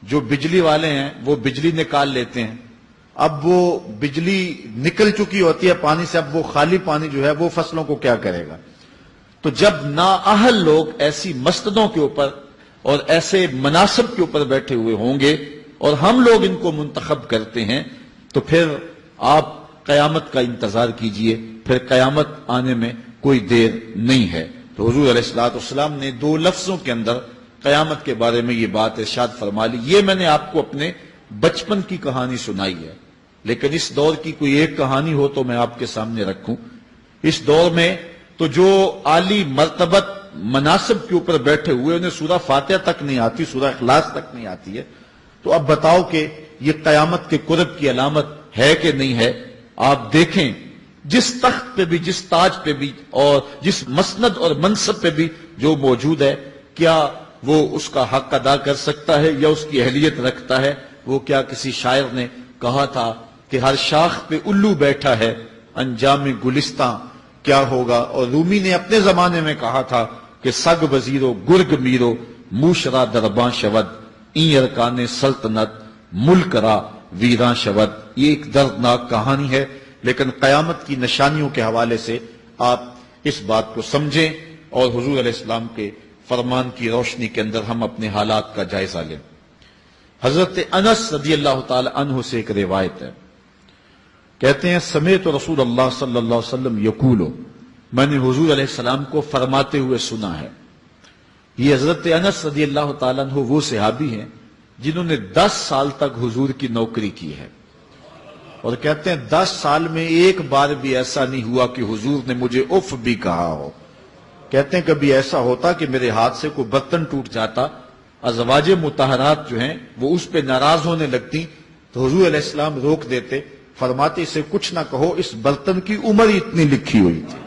A: جو بجلی والے ہیں وہ بجلی نکال لیتے ہیں. اب وہ بجلی نکل چکی ہوتی ہے پانی سے، اب وہ خالی پانی جو ہے وہ فصلوں کو کیا کرے گا؟ تو جب نااہل لوگ ایسی مسندوں کے اوپر اور ایسے مناصب کے اوپر بیٹھے ہوئے ہوں گے اور ہم لوگ ان کو منتخب کرتے ہیں تو پھر آپ قیامت کا انتظار کیجئے، پھر قیامت آنے میں کوئی دیر نہیں ہے. تو حضور علیہ الصلوۃ والسلام نے 2 لفظوں کے اندر قیامت کے بارے میں یہ بات ارشاد فرما لی. یہ میں نے آپ کو اپنے بچپن کی کہانی سنائی ہے، لیکن اس دور کی کوئی ایک کہانی ہو تو میں آپ کے سامنے رکھوں. اس دور میں تو جو عالی مرتبت مناصب کے اوپر بیٹھے ہوئے انہیں سورہ فاتحہ تک نہیں آتی، سورہ اخلاص تک نہیں آتی ہے. تو اب بتاؤ کہ یہ قیامت کے قرب کی علامت ہے کہ نہیں ہے؟ آپ دیکھیں جس تخت پہ بھی، جس تاج پہ بھی، اور جس مسند اور منصب پہ بھی جو موجود ہے، کیا وہ اس کا حق ادا کر سکتا ہے یا اس کی اہلیت رکھتا ہے؟ وہ کیا کسی شاعر نے کہا تھا کہ ہر شاخ پہ الو بیٹھا ہے، انجام گلستاں کیا ہوگا؟ اور رومی نے اپنے زمانے میں کہا تھا کہ سگ وزیرو گرگ میرو موشرا درباں شود این ارکان سلطنت ملک را ویراں شود۔ یہ ایک دردناک کہانی ہے، لیکن قیامت کی نشانیوں کے حوالے سے آپ اس بات کو سمجھیں اور حضور علیہ السلام کے فرمان کی روشنی کے اندر ہم اپنے حالات کا جائزہ لیں۔ حضرت انس رضی اللہ تعالی عنہ سے ایک روایت ہے، کہتے ہیں سمیت رسول اللہ صلی اللہ علیہ وسلم یقولو، میں نے حضور علیہ السلام کو فرماتے ہوئے سنا ہے۔ یہ حضرت انس رضی اللہ تعالیٰ عنہ وہ صحابی ہیں جنہوں نے 10 سال تک حضور کی نوکری کی ہے، اور کہتے ہیں 10 سال میں ایک بار بھی ایسا نہیں ہوا کہ حضور نے مجھے اف بھی کہا ہو۔ کہتے ہیں کبھی ایسا ہوتا کہ میرے ہاتھ سے کوئی برتن ٹوٹ جاتا، ازواج مطہرات جو ہیں وہ اس پہ ناراض ہونے لگتی تو حضور علیہ السلام روک دیتے، فرماتے اسے کچھ نہ کہو، اس برتن کی عمر ہی اتنی لکھی ہوئی تھی،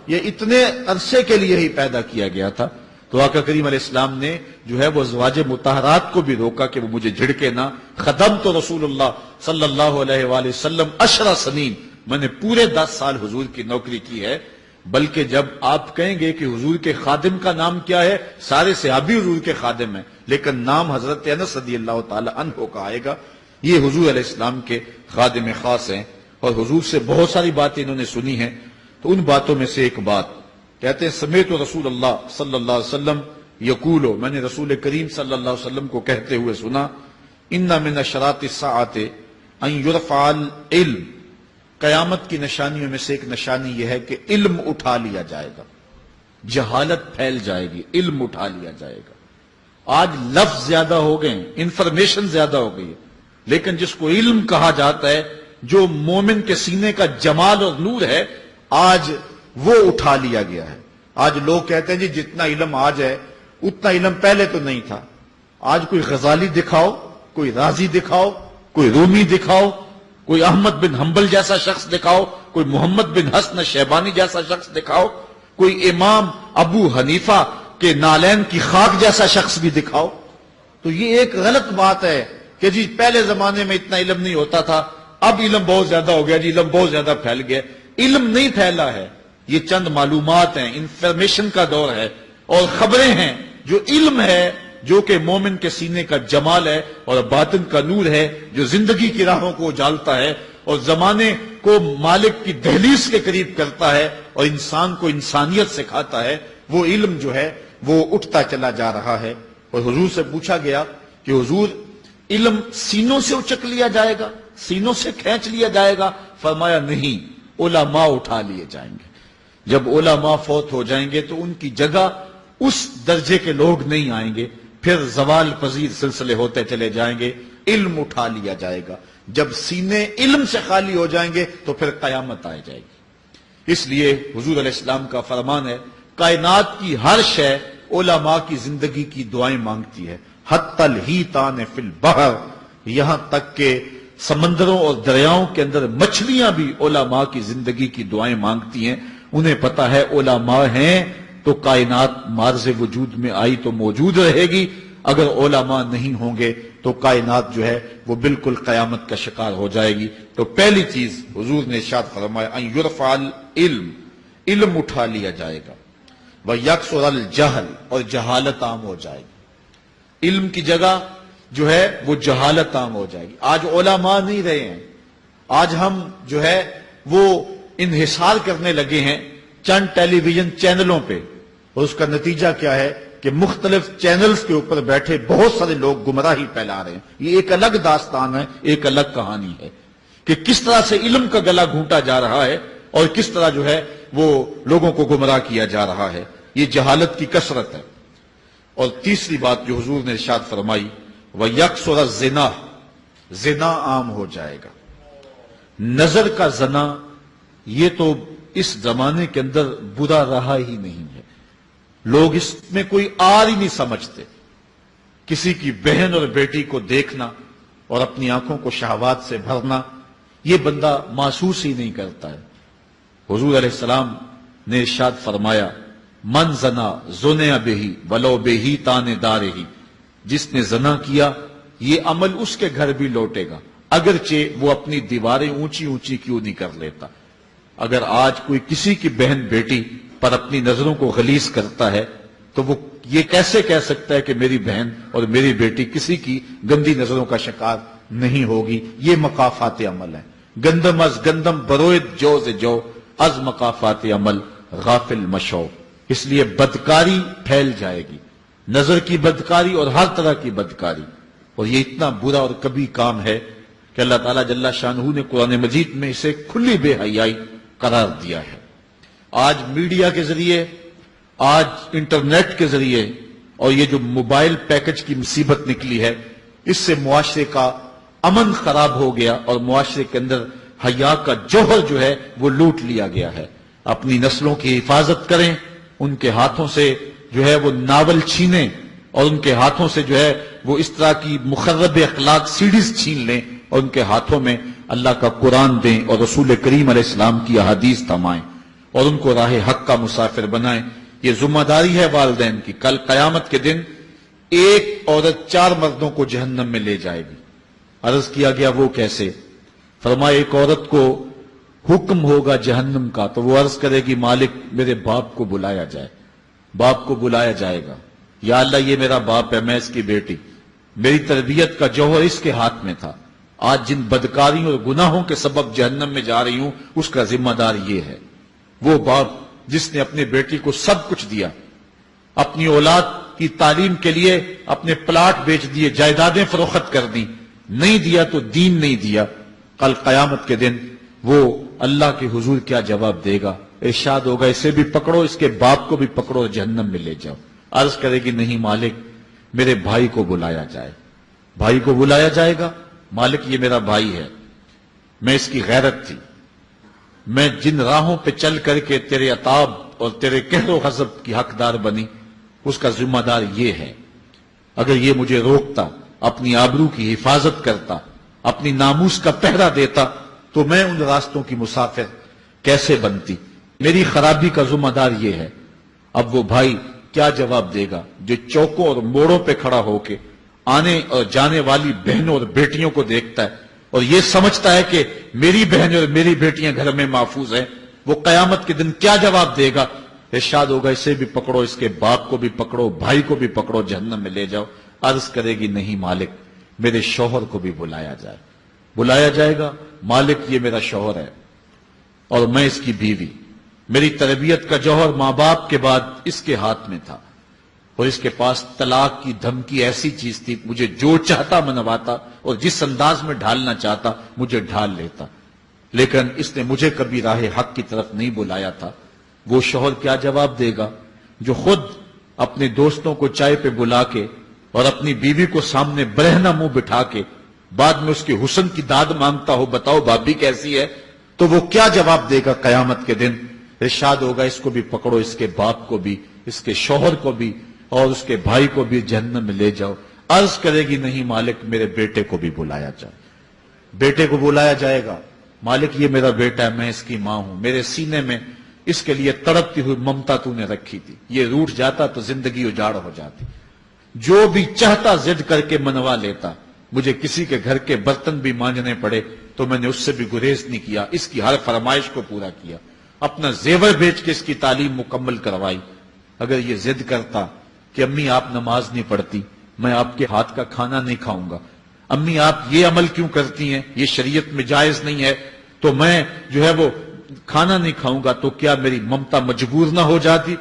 A: یہ اتنے عرصے کے لیے ہی پیدا کیا گیا تھا۔ تو آقا کریم علیہ السلام نے جو ہے وہ ازواج مطہرات کو بھی روکا کہ وہ مجھے جھڑکے نہ۔ خدمت رسول اللہ صلی اللہ علیہ وآلہ وسلم 10 سنین، میں نے پورے 10 سال حضور کی نوکری کی ہے۔ بلکہ جب آپ کہیں گے کہ حضور کے خادم کا نام کیا ہے، سارے صحابی حضور کے خادم ہیں، لیکن نام حضرت انس رضی اللہ تعالی عنہ کا آئے گا، یہ حضور علیہ السلام کے خادم خاص ہیں، اور حضور سے بہت ساری باتیں انہوں نے سنی ہیں۔ تو ان باتوں میں سے ایک بات کہتے ہیں سمیت رسول اللہ صلی اللہ علیہ وسلم یقولو، میں نے رسول کریم صلی اللہ علیہ وسلم کو کہتے ہوئے سنا، ان من اشراط الساعۃ ان یرفع العلم، قیامت کی نشانیوں میں سے ایک نشانی یہ ہے کہ علم اٹھا لیا جائے گا، جہالت پھیل جائے گی، علم اٹھا لیا جائے گا۔ آج لفظ زیادہ ہو گئے، انفارمیشن زیادہ ہو گئی ہے، لیکن جس کو علم کہا جاتا ہے، جو مومن کے سینے کا جمال اور نور ہے، آج وہ اٹھا لیا گیا ہے۔ آج لوگ کہتے ہیں جی جتنا علم آج ہے اتنا علم پہلے تو نہیں تھا۔ آج کوئی غزالی دکھاؤ، کوئی رازی دکھاؤ، کوئی رومی دکھاؤ، کوئی احمد بن حنبل جیسا شخص دکھاؤ، کوئی محمد بن حسن شیبانی جیسا شخص دکھاؤ، کوئی امام ابو حنیفہ کے نالین کی خاک جیسا شخص بھی دکھاؤ، تو یہ ایک غلط بات ہے کہ جی پہلے زمانے میں اتنا علم نہیں ہوتا تھا، اب علم بہت زیادہ ہو گیا، جی علم بہت زیادہ پھیل گیا۔ علم نہیں پھیلا ہے، یہ چند معلومات ہیں، انفارمیشن کا دور ہے، اور خبریں ہیں۔ جو علم ہے، جو کہ مومن کے سینے کا جمال ہے اور باطن کا نور ہے، جو زندگی کی راہوں کو اجالتا ہے اور زمانے کو مالک کی دہلیز کے قریب کرتا ہے اور انسان کو انسانیت سکھاتا ہے، وہ علم جو ہے وہ اٹھتا چلا جا رہا ہے۔ اور حضور سے پوچھا گیا کہ حضور علم سینوں سے اچک لیا جائے گا، سینوں سے کھینچ لیا جائے گا؟ فرمایا نہیں، علماء اٹھا لیے جائیں گے۔ جب علماء فوت ہو جائیں گے تو ان کی جگہ اس درجے کے لوگ نہیں آئیں گے، پھر زوال پذیر سلسلے ہوتے چلے جائیں گے، علم اٹھا لیا جائے گا۔ جب سینے علم سے خالی ہو جائیں گے تو پھر قیامت آ جائے گی۔ اس لیے حضور علیہ السلام کا فرمان ہے، کائنات کی ہر شے علماء کی زندگی کی دعائیں مانگتی ہے، حتی الحیتان فی البحر، یہاں تک کہ سمندروں اور دریاؤں کے اندر مچھلیاں بھی علماء کی زندگی کی دعائیں مانگتی ہیں۔ انہیں پتا ہے علماء ہیں تو کائنات مارز وجود میں آئی تو موجود رہے گی، اگر علماء نہیں ہوں گے تو کائنات جو ہے وہ بالکل قیامت کا شکار ہو جائے گی۔ تو پہلی چیز حضور نے ارشاد فرمایا ان یرفع العلم، علم اٹھا لیا جائے گا، ویکثر الجہل، اور جہالت عام ہو جائے گی۔ علم کی جگہ جو ہے وہ جہالت عام ہو جائے گی۔ آج علماء نہیں رہے ہیں، آج ہم جو ہے وہ انحصار کرنے لگے ہیں چند ٹیلی ویژن چینلوں پہ، اور اس کا نتیجہ کیا ہے کہ مختلف چینلز کے اوپر بیٹھے بہت سارے لوگ گمراہی پھیلا رہے ہیں۔ یہ ایک الگ داستان ہے، ایک الگ کہانی ہے کہ کس طرح سے علم کا گلا گھونٹا جا رہا ہے اور کس طرح جو ہے وہ لوگوں کو گمراہ کیا جا رہا ہے۔ یہ جہالت کی کثرت ہے۔ اور تیسری بات جو حضور نے ارشاد فرمائی، وَيَكْثُرَ الزِّنَا، زنا عام ہو جائے گا۔ نظر کا زنا یہ تو اس زمانے کے اندر برا رہا ہی نہیں ہے، لوگ اس میں کوئی آر ہی نہیں سمجھتے۔ کسی کی بہن اور بیٹی کو دیکھنا اور اپنی آنکھوں کو شہوات سے بھرنا، یہ بندہ محسوس ہی نہیں کرتا ہے۔ حضور علیہ السلام نے ارشاد فرمایا من زنا زنیا بہی ولو بہی تانے دارہی، جس نے زنا کیا یہ عمل اس کے گھر بھی لوٹے گا، اگرچہ وہ اپنی دیواریں اونچی اونچی کیوں نہیں کر لیتا۔ اگر آج کوئی کسی کی بہن بیٹی پر اپنی نظروں کو غلیظ کرتا ہے تو وہ یہ کیسے کہہ سکتا ہے کہ میری بہن اور میری بیٹی کسی کی گندی نظروں کا شکار نہیں ہوگی؟ یہ مقافات عمل ہے۔ گندم از گندم بروئد جو سے جو، از مقافات عمل غافل مشو۔ اس لیے بدکاری پھیل جائے گی، نظر کی بدکاری اور ہر طرح کی بدکاری، اور یہ اتنا برا اور کبھی کام ہے کہ اللہ تعالیٰ جل شانہ نے قرآن مجید میں اسے کھلی بے حیائی قرار دیا ہے۔ آج میڈیا کے ذریعے، آج انٹرنیٹ کے ذریعے، اور یہ جو موبائل پیکج کی مصیبت نکلی ہے، اس سے معاشرے کا امن خراب ہو گیا اور معاشرے کے اندر حیا کا جوہر جو ہے وہ لوٹ لیا گیا ہے۔ اپنی نسلوں کی حفاظت کریں، ان کے ہاتھوں سے جو ہے وہ ناول چھینیں، اور ان کے ہاتھوں سے جو ہے وہ اس طرح کی مخرب اخلاق سیڈیز چھین لیں، اور ان کے ہاتھوں میں اللہ کا قرآن دیں اور رسول کریم علیہ السلام کی احادیث تھمائیں، اور ان کو راہ حق کا مسافر بنائیں۔ یہ ذمہ داری ہے والدین کی۔ کل قیامت کے دن ایک عورت 4 مردوں کو جہنم میں لے جائے گی۔ عرض کیا گیا وہ کیسے؟ فرمایا ایک عورت کو حکم ہوگا جہنم کا تو وہ عرض کرے گی مالک میرے باپ کو بلایا جائے۔ باپ کو بلایا جائے گا، یا اللہ یہ میرا باپ ہے، میں اس کی بیٹی، میری تربیت کا جوہر اس کے ہاتھ میں تھا، آج جن بدکاریوں اور گناہوں کے سبب جہنم میں جا رہی ہوں اس کا ذمہ دار یہ ہے۔ وہ باپ جس نے اپنے بیٹی کو سب کچھ دیا، اپنی اولاد کی تعلیم کے لیے اپنے پلاٹ بیچ دیے، جائیدادیں فروخت کر دی، نہیں دیا تو دین نہیں دیا، کل قیامت کے دن وہ اللہ کے حضور کیا جواب دے گا؟ ارشاد ہوگا اسے بھی پکڑو، اس کے باپ کو بھی پکڑو اور جہنم میں لے جاؤ۔ عرض کرے گی نہیں مالک میرے بھائی کو بلایا جائے۔ بھائی کو بلایا جائے گا، مالک یہ میرا بھائی ہے، میں اس کی غیرت تھی، میں جن راہوں پہ چل کر کے تیرے عتاب اور تیرے قہر و غضب کی حقدار بنی اس کا ذمہ دار یہ ہے۔ اگر یہ مجھے روکتا، اپنی آبرو کی حفاظت کرتا، اپنی ناموس کا پہرا دیتا تو میں ان راستوں کی مسافر کیسے بنتی؟ میری خرابی کا ذمہ دار یہ ہے۔ اب وہ بھائی کیا جواب دے گا جو چوکوں اور موڑوں پہ کھڑا ہو کے آنے اور جانے والی بہنوں اور بیٹیوں کو دیکھتا ہے اور یہ سمجھتا ہے کہ میری بہنیں اور میری بیٹیاں گھر میں محفوظ ہیں؟ وہ قیامت کے دن کیا جواب دے گا؟ ارشاد ہوگا اسے بھی پکڑو، اس کے باپ کو بھی پکڑو، بھائی کو بھی پکڑو، جہنم میں لے جاؤ۔ عرض کرے گی نہیں مالک میرے شوہر کو بھی بلایا جائے۔ بلایا جائے گا، مالک یہ میرا شوہر ہے اور میں اس کی بیوی، میری تربیت کا جوہر ماں باپ کے بعد اس کے ہاتھ میں تھا، اور اس کے پاس طلاق کی دھمکی ایسی چیز تھی، مجھے جو چاہتا منواتا اور جس انداز میں ڈھالنا چاہتا مجھے ڈھال لیتا، لیکن اس نے مجھے کبھی راہ حق کی طرف نہیں بلایا تھا۔ وہ شوہر کیا جواب دے گا جو خود اپنے دوستوں کو چائے پہ بلا کے اور اپنی بیوی کو سامنے برہنہ منہ بٹھا کے بعد میں اس کے حسن کی داد مانگتا ہو، بتاؤ بھابی کیسی ہے؟ تو وہ کیا جواب دے گا قیامت کے دن؟ ارشاد ہوگا اس کو بھی پکڑو، اس کے باپ کو بھی، اس کے شوہر کو بھی اور اس کے بھائی کو بھی جہنم میں لے جاؤ۔ عرض کرے گی نہیں مالک میرے بیٹے کو بھی بلایا جائے۔ بیٹے کو بلایا جائے گا، مالک یہ میرا بیٹا ہے، میں اس کی ماں ہوں، میرے سینے میں اس کے لیے تڑپتی ہوئی ممتا تو نے رکھی تھی، یہ روٹھ جاتا تو زندگی اجاڑ ہو جاتی، جو بھی چاہتا ضد کر کے منوا لیتا، مجھے کسی کے گھر کے برتن بھی مانجنے پڑے تو میں نے اس سے بھی گریز نہیں کیا، اس کی ہر فرمائش کو پورا کیا، اپنا زیور بیچ کے اس کی تعلیم مکمل کروائی۔ اگر یہ ضد کرتا کہ امی آپ نماز نہیں پڑھتی، میں آپ کے ہاتھ کا کھانا نہیں کھاؤں گا، امی آپ یہ عمل کیوں کرتی ہیں، یہ شریعت میں جائز نہیں ہے، تو میں جو ہے وہ کھانا نہیں کھاؤں گا، تو کیا میری ممتا مجبور نہ ہو جاتی؟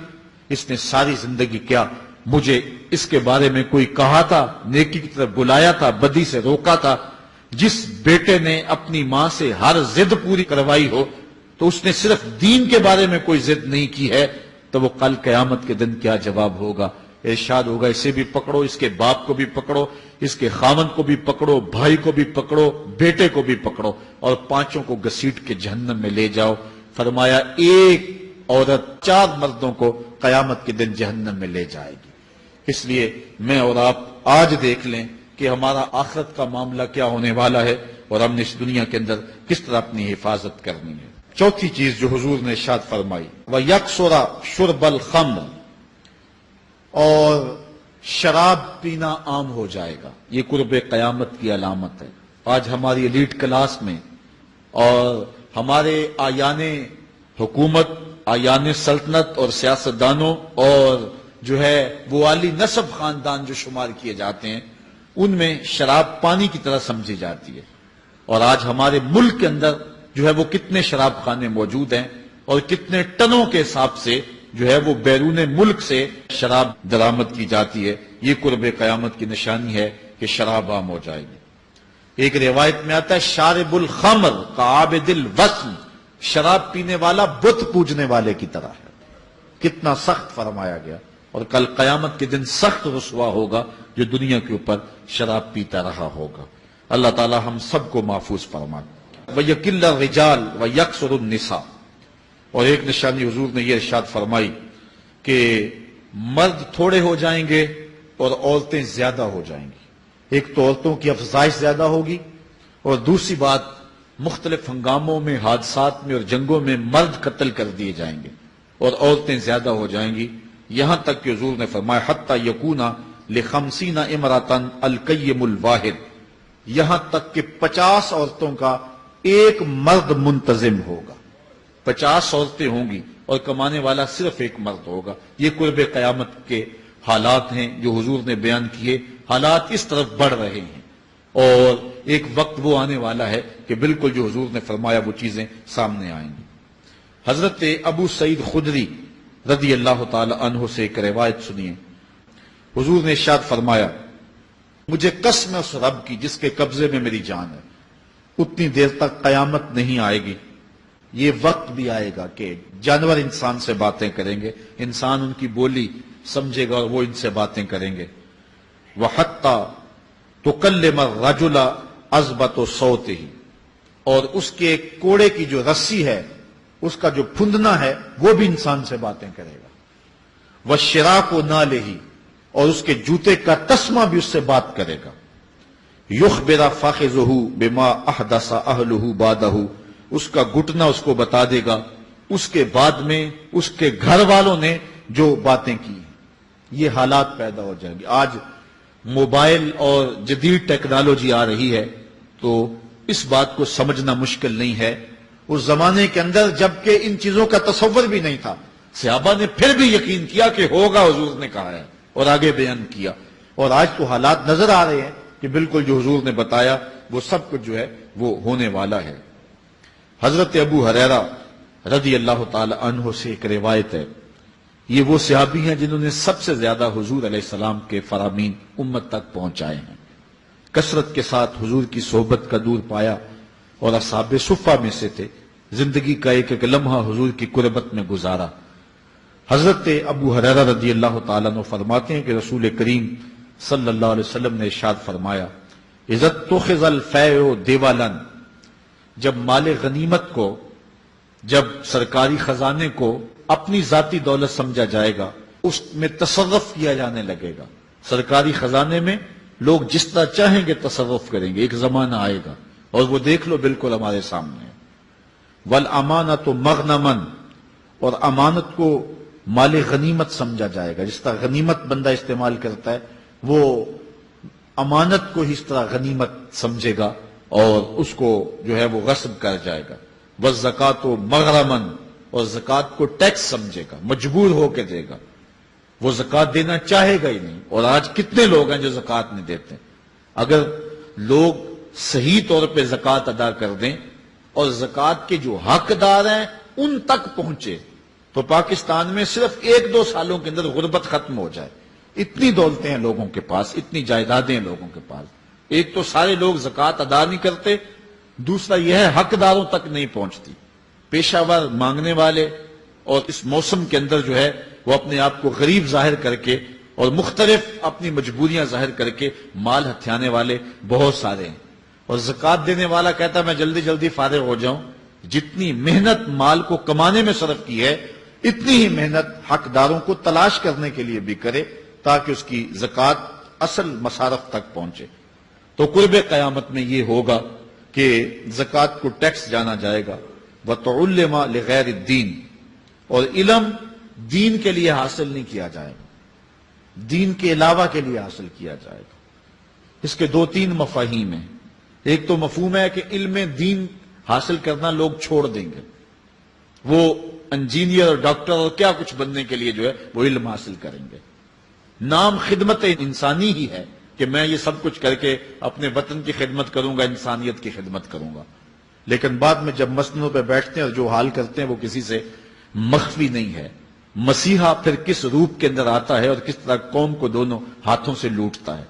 A: اس نے ساری زندگی کیا مجھے اس کے بارے میں کوئی کہا تھا، نیکی کی طرف بلایا تھا، بدی سے روکا تھا؟ جس بیٹے نے اپنی ماں سے ہر ضد پوری کروائی ہو تو اس نے صرف دین کے بارے میں کوئی ضد نہیں کی ہے، تو وہ کل قیامت کے دن کیا جواب ہوگا؟ ارشاد ہوگا اسے بھی پکڑو، اس کے باپ کو بھی پکڑو، اس کے خاوند کو بھی پکڑو، بھائی کو بھی پکڑو، بیٹے کو بھی پکڑو، اور پانچوں کو گھسیٹ کے جہنم میں لے جاؤ۔ فرمایا ایک عورت 4 مردوں کو قیامت کے دن جہنم میں لے جائے گی۔ اس لیے میں اور آپ آج دیکھ لیں کہ ہمارا آخرت کا معاملہ کیا ہونے والا ہے۔ اور ہم نے اس دنیا کے اندر کس طرح اپنی حفاظت کرنی ہے۔ چوتھی چیز جو حضور نے ارشاد فرمائی، وَيَكْثُرَ شُرْبَ الْخَمْرِ، اور شراب پینا عام ہو جائے گا۔ یہ قرب قیامت کی علامت ہے۔ آج ہماری ایلیٹ کلاس میں اور ہمارے آیان حکومت، آیان سلطنت اور سیاستدانوں اور جو ہے وہ عالی نسب خاندان جو شمار کیے جاتے ہیں، ان میں شراب پانی کی طرح سمجھی جاتی ہے۔ اور آج ہمارے ملک کے اندر جو ہے وہ کتنے شراب خانے موجود ہیں اور کتنے ٹنوں کے حساب سے جو ہے وہ بیرون ملک سے شراب درآمد کی جاتی ہے۔ یہ قرب قیامت کی نشانی ہے کہ شراب عام ہو جائے گی۔ ایک روایت میں آتا ہے شارب الخمر کعابد الوثن، شراب پینے والا بت پوجنے والے کی طرح ہے۔ کتنا سخت فرمایا گیا، اور کل قیامت کے دن سخت رسوا ہوگا جو دنیا کے اوپر شراب پیتا رہا ہوگا۔ اللہ تعالی ہم سب کو محفوظ فرمائے۔ وَيَقِلَّ الرِّجَالُ وَيَكْثُرُ النِّسَاءُ، اور ایک نشانی حضور نے یہ ارشاد فرمائی کہ مرد تھوڑے ہو جائیں گے اور عورتیں زیادہ ہو جائیں گی۔ ایک تو عورتوں کی افزائش زیادہ ہوگی، اور دوسری بات مختلف ہنگاموں میں، حادثات میں اور جنگوں میں مرد قتل کر دیے جائیں گے اور عورتیں زیادہ ہو جائیں گی، یہاں تک کہ حضور نے فرمایا حتی یکون ل50 امرأۃ القیم الواحد، یہاں تک کہ 50 عورتوں کا ایک مرد منتظم ہوگا۔ 50 عورتیں ہوں گی اور کمانے والا صرف ایک مرد ہوگا۔ یہ قرب قیامت کے حالات ہیں جو حضور نے بیان کیے۔ حالات اس طرف بڑھ رہے ہیں اور ایک وقت وہ آنے والا ہے کہ بالکل جو حضور نے فرمایا وہ چیزیں سامنے آئیں گی۔ حضرت ابو سعید خدری رضی اللہ تعالی عنہ سے ایک روایت سنیے۔ حضور نے ارشاد فرمایا مجھے قسم ہے اس رب کی جس کے قبضے میں میری جان ہے، اتنی دیر تک قیامت نہیں آئے گی، یہ وقت بھی آئے گا کہ جانور انسان سے باتیں کریں گے، انسان ان کی بولی سمجھے گا اور وہ ان سے باتیں کریں گے۔ وَحَتَّى تُكَلِّمَ الرَّجُلَ عَزْبَةُ صَوْتِهِ، اور اس کے کوڑے کی جو رسی ہے، اس کا جو پھندنا ہے، وہ بھی انسان سے باتیں کرے گا۔ وَالشِّرَاكُ نَالِهِ، اور اس کے جوتے کا تسمہ بھی اس سے بات کرے گا۔ يُخْبِرَ فَخِذُهُ بِمَا أَحْدَثَ أَهْلُهُ بَعْدَهُ، اس کا گھٹنا اس کو بتا دے گا اس کے بعد میں اس کے گھر والوں نے جو باتیں کی۔ یہ حالات پیدا ہو جائیں گے۔ آج موبائل اور جدید ٹیکنالوجی آ رہی ہے تو اس بات کو سمجھنا مشکل نہیں ہے۔ اس زمانے کے اندر جبکہ ان چیزوں کا تصور بھی نہیں تھا، صحابہ نے پھر بھی یقین کیا کہ ہوگا، حضور نے کہا ہے اور آگے بیان کیا، اور آج تو حالات نظر آ رہے ہیں کہ بالکل جو حضور نے بتایا وہ سب کچھ جو ہے وہ ہونے والا ہے۔ حضرت ابو ہریرہ رضی اللہ تعالی عنہ سے ایک روایت ہے، یہ وہ صحابی ہیں جنہوں نے سب سے زیادہ حضور علیہ السلام کے فرامین امت تک پہنچائے ہیں، کثرت کے ساتھ حضور کی صحبت کا دور پایا اور اصحاب صفہ میں سے تھے، زندگی کا ایک ایک لمحہ حضور کی قربت میں گزارا۔ حضرت ابو ہریرہ رضی اللہ تعالیٰ عنہ فرماتے ہیں کہ رسول کریم صلی اللہ علیہ وسلم نے ارشاد فرمایا اذا اتخذ الفیء دیوالا، جب مال غنیمت کو، جب سرکاری خزانے کو اپنی ذاتی دولت سمجھا جائے گا، اس میں تصرف کیا جانے لگے گا۔ سرکاری خزانے میں لوگ جس طرح چاہیں گے تصرف کریں گے، ایک زمانہ آئے گا اور وہ دیکھ لو بالکل ہمارے سامنے۔ والامانۃ مغنما، اور امانت کو مال غنیمت سمجھا جائے گا، جس طرح غنیمت بندہ استعمال کرتا ہے وہ امانت کو اس طرح غنیمت سمجھے گا اور اس کو جو ہے وہ غصب کر جائے گا۔ والزکوٰۃ مغرما، اور زکوٰۃ کو ٹیکس سمجھے گا، مجبور ہو کے دے گا، وہ زکوٰۃ دینا چاہے گا ہی نہیں۔ اور آج کتنے لوگ ہیں جو زکوٰۃ نہیں دیتے؟ اگر لوگ صحیح طور پہ زکوٰۃ ادا کر دیں اور زکوٰۃ کے جو حقدار ہیں ان تک پہنچے تو پاکستان میں صرف 1-2 سالوں کے اندر غربت ختم ہو جائے۔ اتنی دولتیں ہیں لوگوں کے پاس، اتنی جائیدادیں ہیں لوگوں کے پاس۔ ایک تو سارے لوگ زکوٰۃ ادا نہیں کرتے، دوسرا یہ ہے حقداروں تک نہیں پہنچتی۔ پیشہ ور مانگنے والے اور اس موسم کے اندر جو ہے وہ اپنے آپ کو غریب ظاہر کر کے اور مختلف اپنی مجبوریاں ظاہر کر کے مال ہتھیانے والے بہت سارے ہیں، اور زکوٰۃ دینے والا کہتا ہے میں جلدی جلدی فارغ ہو جاؤں۔ جتنی محنت مال کو کمانے میں صرف کی ہے، اتنی ہی محنت حقداروں کو تلاش کرنے کے لیے بھی کرے تاکہ اس کی زکوٰۃ اصل مصارف تک پہنچے۔ تو قرب قیامت میں یہ ہوگا کہ زکوٰۃ کو ٹیکس جانا جائے گا، وَتُعُلِّمَ لِغَيْرِ الدِّينِ، اور علم دین کے لیے حاصل نہیں کیا جائے گا، دین کے علاوہ کے لیے حاصل کیا جائے گا۔ اس کے 2-3 مفاہیم ہیں۔ ایک تو مفہوم ہے کہ علم دین حاصل کرنا لوگ چھوڑ دیں گے، وہ انجینئر اور ڈاکٹر اور کیا کچھ بننے کے لیے جو ہے وہ علم حاصل کریں گے۔ نام خدمت انسانی ہی ہے کہ میں یہ سب کچھ کر کے اپنے وطن کی خدمت کروں گا، انسانیت کی خدمت کروں گا، لیکن بعد میں جب مسندوں پہ بیٹھتے ہیں اور جو حال کرتے ہیں وہ کسی سے مخفی نہیں ہے۔ مسیحا پھر کس روپ کے اندر آتا ہے اور کس طرح قوم کو دونوں ہاتھوں سے لوٹتا ہے،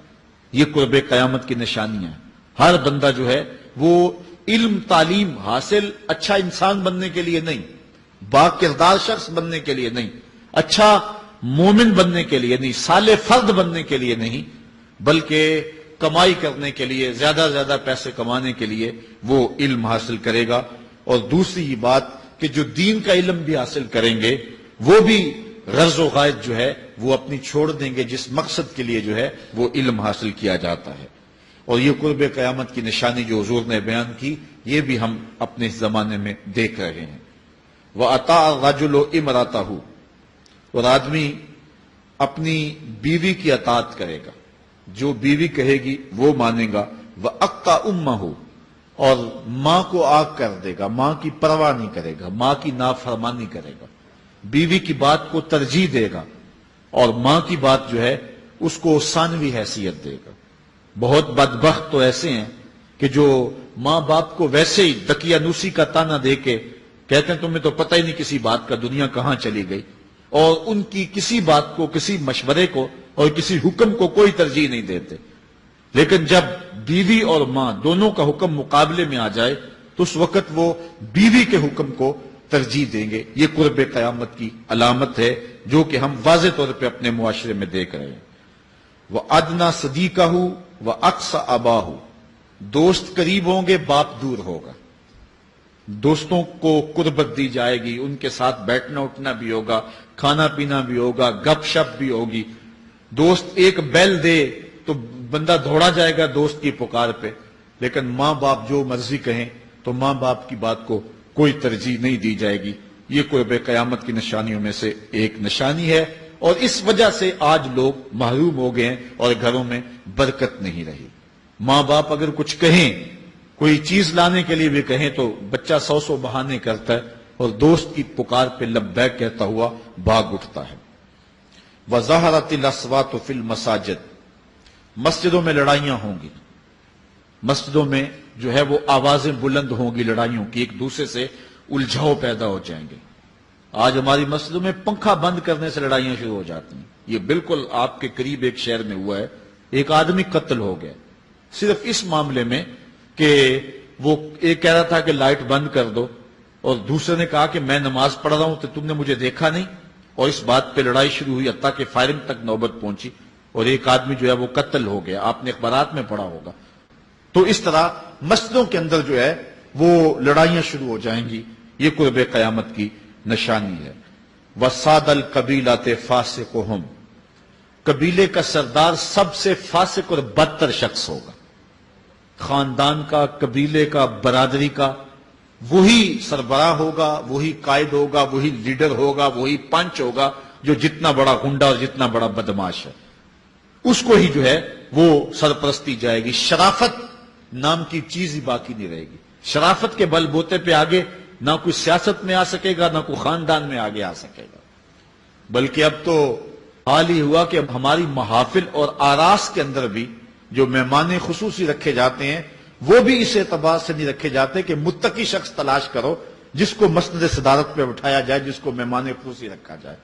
A: یہ قرب قیامت کی نشانیاں ہیں۔ ہر بندہ جو ہے وہ علم تعلیم حاصل اچھا انسان بننے کے لیے نہیں، با کردار شخص بننے کے لیے نہیں، اچھا مومن بننے کے لیے نہیں، صالح فرد بننے کے لیے نہیں، بلکہ کمائی کرنے کے لیے، زیادہ زیادہ پیسے کمانے کے لیے وہ علم حاصل کرے گا۔ اور دوسری یہ بات کہ جو دین کا علم بھی حاصل کریں گے وہ بھی غرض و غائد جو ہے وہ اپنی چھوڑ دیں گے، جس مقصد کے لیے جو ہے وہ علم حاصل کیا جاتا ہے۔ اور یہ قرب قیامت کی نشانی جو حضور نے بیان کی، یہ بھی ہم اپنے زمانے میں دیکھ رہے ہیں۔ وَأَطَاعَ الرَّجُلُ امْرَأَتَهُ، اور آدمی اپنی بیوی کی اطاعت کرے گا، جو بیوی کہے گی وہ مانے گا۔ وَأَقَّى أُمَّهُ، اور ماں کو آگ کر دے گا، ماں کی پرواہ نہیں کرے گا، ماں کی نافرمانی کرے گا، بیوی کی بات کو ترجیح دے گا، اور ماں کی بات جو ہے اس کو ثانوی حیثیت دے گا۔ بہت بدبخت تو ایسے ہیں کہ جو ماں باپ کو ویسے ہی دقیانوسی کا تانا دے کے کہتے ہیں تمہیں تو پتہ ہی نہیں کسی بات کا، دنیا کہاں چلی گئی، اور ان کی کسی بات کو، کسی مشورے کو اور کسی حکم کو کوئی ترجیح نہیں دیتے۔ لیکن جب بیوی اور ماں دونوں کا حکم مقابلے میں آ جائے تو اس وقت وہ بیوی کے حکم کو ترجیح دیں گے۔ یہ قرب قیامت کی علامت ہے جو کہ ہم واضح طور پہ اپنے معاشرے میں دیکھ رہے ہیں۔ وَأَدْنَى صَدِيقَهُ وَأَقْصَى أَبَاهُ، دوست قریب ہوں گے، باپ دور ہوگا۔ دوستوں کو قربت دی جائے گی، ان کے ساتھ بیٹھنا اٹھنا بھی ہوگا، کھانا پینا بھی ہوگا، گپ شپ بھی ہوگی۔ دوست ایک بیل دے تو بندہ دوڑا جائے گا دوست کی پکار پہ، لیکن ماں باپ جو مرضی کہیں تو ماں باپ کی بات کو کوئی ترجیح نہیں دی جائے گی۔ یہ قرب قیامت کی نشانیوں میں سے ایک نشانی ہے، اور اس وجہ سے آج لوگ محروم ہو گئے ہیں اور گھروں میں برکت نہیں رہی۔ ماں باپ اگر کچھ کہیں، کوئی چیز لانے کے لیے بھی کہیں تو بچہ 100 بہانے کرتا ہے اور دوست کی پکار پہ لبیک کہتا ہوا بھاگ اٹھتا ہے۔ وَظَهَرَتِ الْأَصْوَاتُ فِي الْمَسَاجِدِ، مسجدوں میں لڑائیاں ہوں گی، مسجدوں میں جو ہے وہ آوازیں بلند ہوں گی لڑائیوں کی، ایک دوسرے سے الجھاؤ پیدا ہو جائیں گے۔ آج ہماری مسجدوں میں پنکھا بند کرنے سے لڑائیاں شروع ہو جاتی ہیں۔ یہ بالکل آپ کے قریب ایک شہر میں ہوا ہے، ایک آدمی قتل ہو گیا صرف اس معاملے میں کہ وہ ایک کہہ رہا تھا کہ لائٹ بند کر دو، اور دوسرے نے کہا کہ میں نماز پڑھ رہا ہوں تو تم نے مجھے دیکھا نہیں، اور اس بات پہ لڑائی شروع ہوئی، حتیٰ کہ فائرنگ تک نوبت پہنچی اور ایک آدمی جو ہے وہ قتل ہو گیا۔ آپ نے اخبارات میں پڑھا ہوگا۔ تو اس طرح مسجدوں کے اندر جو ہے وہ لڑائیاں شروع ہو جائیں گی، یہ قرب قیامت کی نشانی ہے۔ وَسَادَ الْقَبِيلَةِ فَاسِقُهُمْ، قبیلے کا سردار سب سے فاسق اور بدتر شخص ہوگا۔ خاندان کا، قبیلے کا، برادری کا وہی سربراہ ہوگا، وہی قائد ہوگا، وہی لیڈر ہوگا، وہی پنچ ہوگا جو جتنا بڑا گنڈا اور جتنا بڑا بدماش ہے اس کو ہی جو ہے وہ سرپرستی جائے گی۔ شرافت نام کی چیز ہی باقی نہیں رہے گی۔ شرافت کے بل بوتے پہ آگے نہ کوئی سیاست میں آ سکے گا، نہ کوئی خاندان میں آگے آ سکے گا، بلکہ اب تو حال ہی ہوا کہ ہماری محافل اور آراس کے اندر بھی جو مہمان خصوصی رکھے جاتے ہیں وہ بھی اس اعتبار سے نہیں رکھے جاتے کہ متقی شخص تلاش کرو جس کو مسند صدارت پہ بٹھایا جائے، جس کو مہمان خصوصی رکھا جائے۔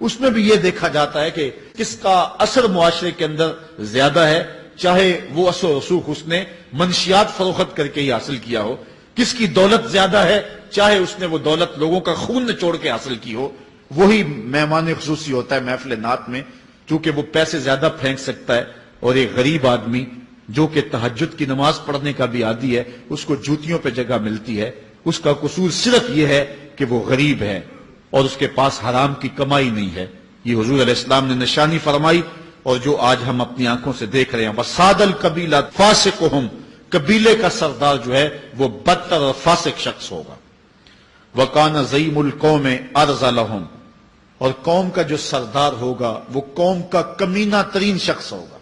A: اس میں بھی یہ دیکھا جاتا ہے کہ کس کا اثر معاشرے کے اندر زیادہ ہے، چاہے وہ اثر و رسوخ اس نے منشیات فروخت کر کے ہی حاصل کیا ہو، کس کی دولت زیادہ ہے، چاہے اس نے وہ دولت لوگوں کا خون نچوڑ کے حاصل کی ہو، وہی مہمان خصوصی ہوتا ہے محفل نعت میں، چونکہ وہ پیسے زیادہ پھینک سکتا ہے۔ اور ایک غریب آدمی جو کہ تہجد کی نماز پڑھنے کا بھی عادی ہے، اس کو جوتیوں پہ جگہ ملتی ہے، اس کا قصور صرف یہ ہے کہ وہ غریب ہے اور اس کے پاس حرام کی کمائی نہیں ہے۔ یہ حضور علیہ السلام نے نشانی فرمائی، اور جو آج ہم اپنی آنکھوں سے دیکھ رہے ہیں۔ وَسَادَ الْقَبِيلَةِ فَاسِقُهُمْ، قبیلے کا سردار جو ہے وہ بدتر اور فاسق شخص ہوگا۔ وَقَانَ زَعِيمُ الْقَوْمِ أَرْذَلَهُمْ، اور قوم کا جو سردار ہوگا وہ قوم کا کمینہ ترین شخص ہوگا،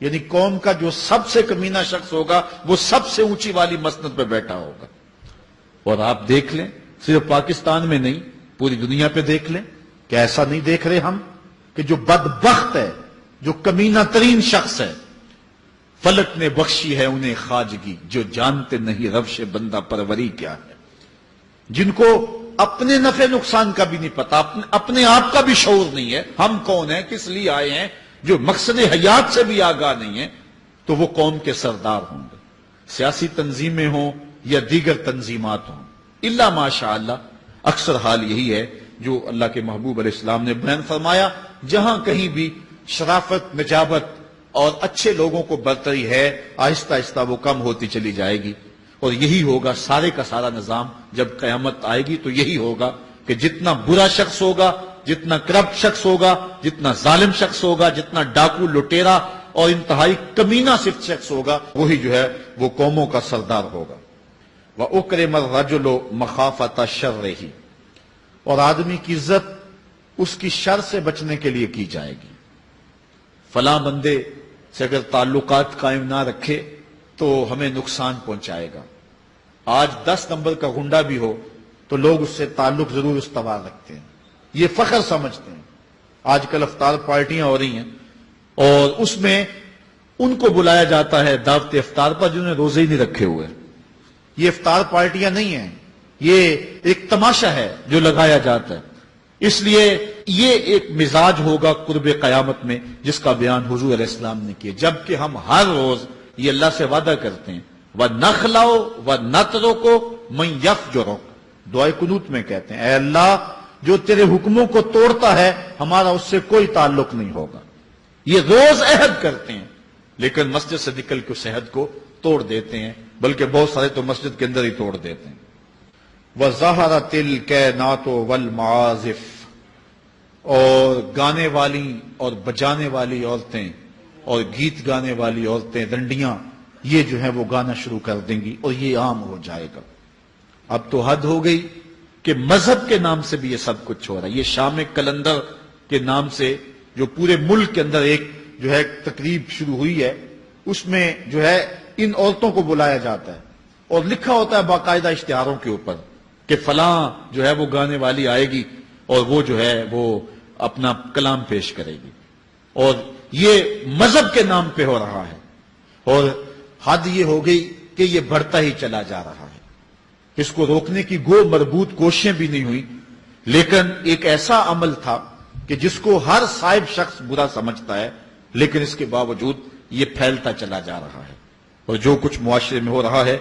A: یعنی قوم کا جو سب سے کمینہ شخص ہوگا وہ سب سے اونچی والی مسند پہ بیٹھا ہوگا۔ اور آپ دیکھ لیں، صرف پاکستان میں نہیں پوری دنیا پہ دیکھ لیں کہ ایسا نہیں دیکھ رہے ہم کہ جو بدبخت ہے، جو کمینہ ترین شخص ہے، فلک نے بخشی ہے انہیں خواجگی، جو جانتے نہیں روش بندہ پروری کیا ہے، جن کو اپنے نفع نقصان کا بھی نہیں پتا، اپنے آپ کا بھی شعور نہیں ہے، ہم کون ہیں، کس لیے آئے ہیں، جو مقصد حیات سے بھی آگاہ نہیں ہے، تو وہ قوم کے سردار ہوں گے، سیاسی تنظیمیں ہوں یا دیگر تنظیمات ہوں، الا ماشاء اللہ۔ اکثر حال یہی ہے جو اللہ کے محبوب علیہ السلام نے بیان فرمایا، جہاں کہیں بھی شرافت، نجابت اور اچھے لوگوں کو برتری ہے، آہستہ آہستہ وہ کم ہوتی چلی جائے گی، اور یہی ہوگا سارے کا سارا نظام۔ جب قیامت آئے گی تو یہی ہوگا کہ جتنا برا شخص ہوگا، جتنا کرپٹ شخص ہوگا، جتنا ظالم شخص ہوگا، جتنا ڈاکو لٹیرا اور انتہائی کمینہ صرف شخص ہوگا، وہی جو ہے وہ قوموں کا سردار ہوگا۔ وَأُكْرِمَ الرَّجُلُ مَخَافَةَ شَرِّهِ، اور آدمی کی عزت اس کی شر سے بچنے کے لیے کی جائے گی۔ فلاں بندے سے اگر تعلقات قائم نہ رکھے تو ہمیں نقصان پہنچائے گا۔ آج 10 نمبر کا گنڈا بھی ہو تو لوگ اس سے تعلق ضرور استوار رکھتے ہیں، یہ فخر سمجھتے ہیں۔ آج کل افطار پارٹیاں ہو رہی ہیں اور اس میں ان کو بلایا جاتا ہے دعوت افطار پر جنہوں نے روزے ہی نہیں رکھے ہوئے۔ یہ افطار پارٹیاں نہیں ہیں، یہ ایک تماشا ہے جو لگایا جاتا ہے۔ اس لیے یہ ایک مزاج ہوگا قرب قیامت میں جس کا بیان حضور علیہ السلام نے کیا، جبکہ ہم ہر روز یہ اللہ سے وعدہ کرتے ہیں وَنَخْلَعُ وَنَتْرُكُ مَن يَفْجُرُكَ، دعائے قنوت میں کہتے ہیں اے اللہ جو تیرے حکموں کو توڑتا ہے ہمارا اس سے کوئی تعلق نہیں ہوگا۔ یہ روز عہد کرتے ہیں لیکن مسجد سے نکل کے اس عہد کو توڑ دیتے ہیں، بلکہ بہت سارے تو مسجد کے اندر ہی توڑ دیتے ہیں۔ وَظَهَرَتِ الْكَيْنَاتُ وَالْمَعَازِفُ، اور گانے والی اور بجانے والی عورتیں اور گیت گانے والی عورتیں، رنڈیاں، یہ جو ہے وہ گانا شروع کر دیں گی اور یہ عام ہو جائے گا۔ اب تو حد ہو گئی کہ مذہب کے نام سے بھی یہ سب کچھ ہو رہا ہے۔ یہ شام کلندر کے نام سے جو پورے ملک کے اندر ایک جو ہے تقریب شروع ہوئی ہے، اس میں جو ہے ان عورتوں کو بلایا جاتا ہے اور لکھا ہوتا ہے باقاعدہ اشتہاروں کے اوپر کہ فلاں جو ہے وہ گانے والی آئے گی اور وہ جو ہے وہ اپنا کلام پیش کرے گی، اور یہ مذہب کے نام پہ ہو رہا ہے۔ اور حد یہ ہو گئی کہ یہ بڑھتا ہی چلا جا رہا ہے، اس کو روکنے کی گو مربوط کوششیں بھی نہیں ہوئی، لیکن ایک ایسا عمل تھا کہ جس کو ہر صاحب شخص برا سمجھتا ہے، لیکن اس کے باوجود یہ پھیلتا چلا جا رہا ہے، اور جو کچھ معاشرے میں ہو رہا ہے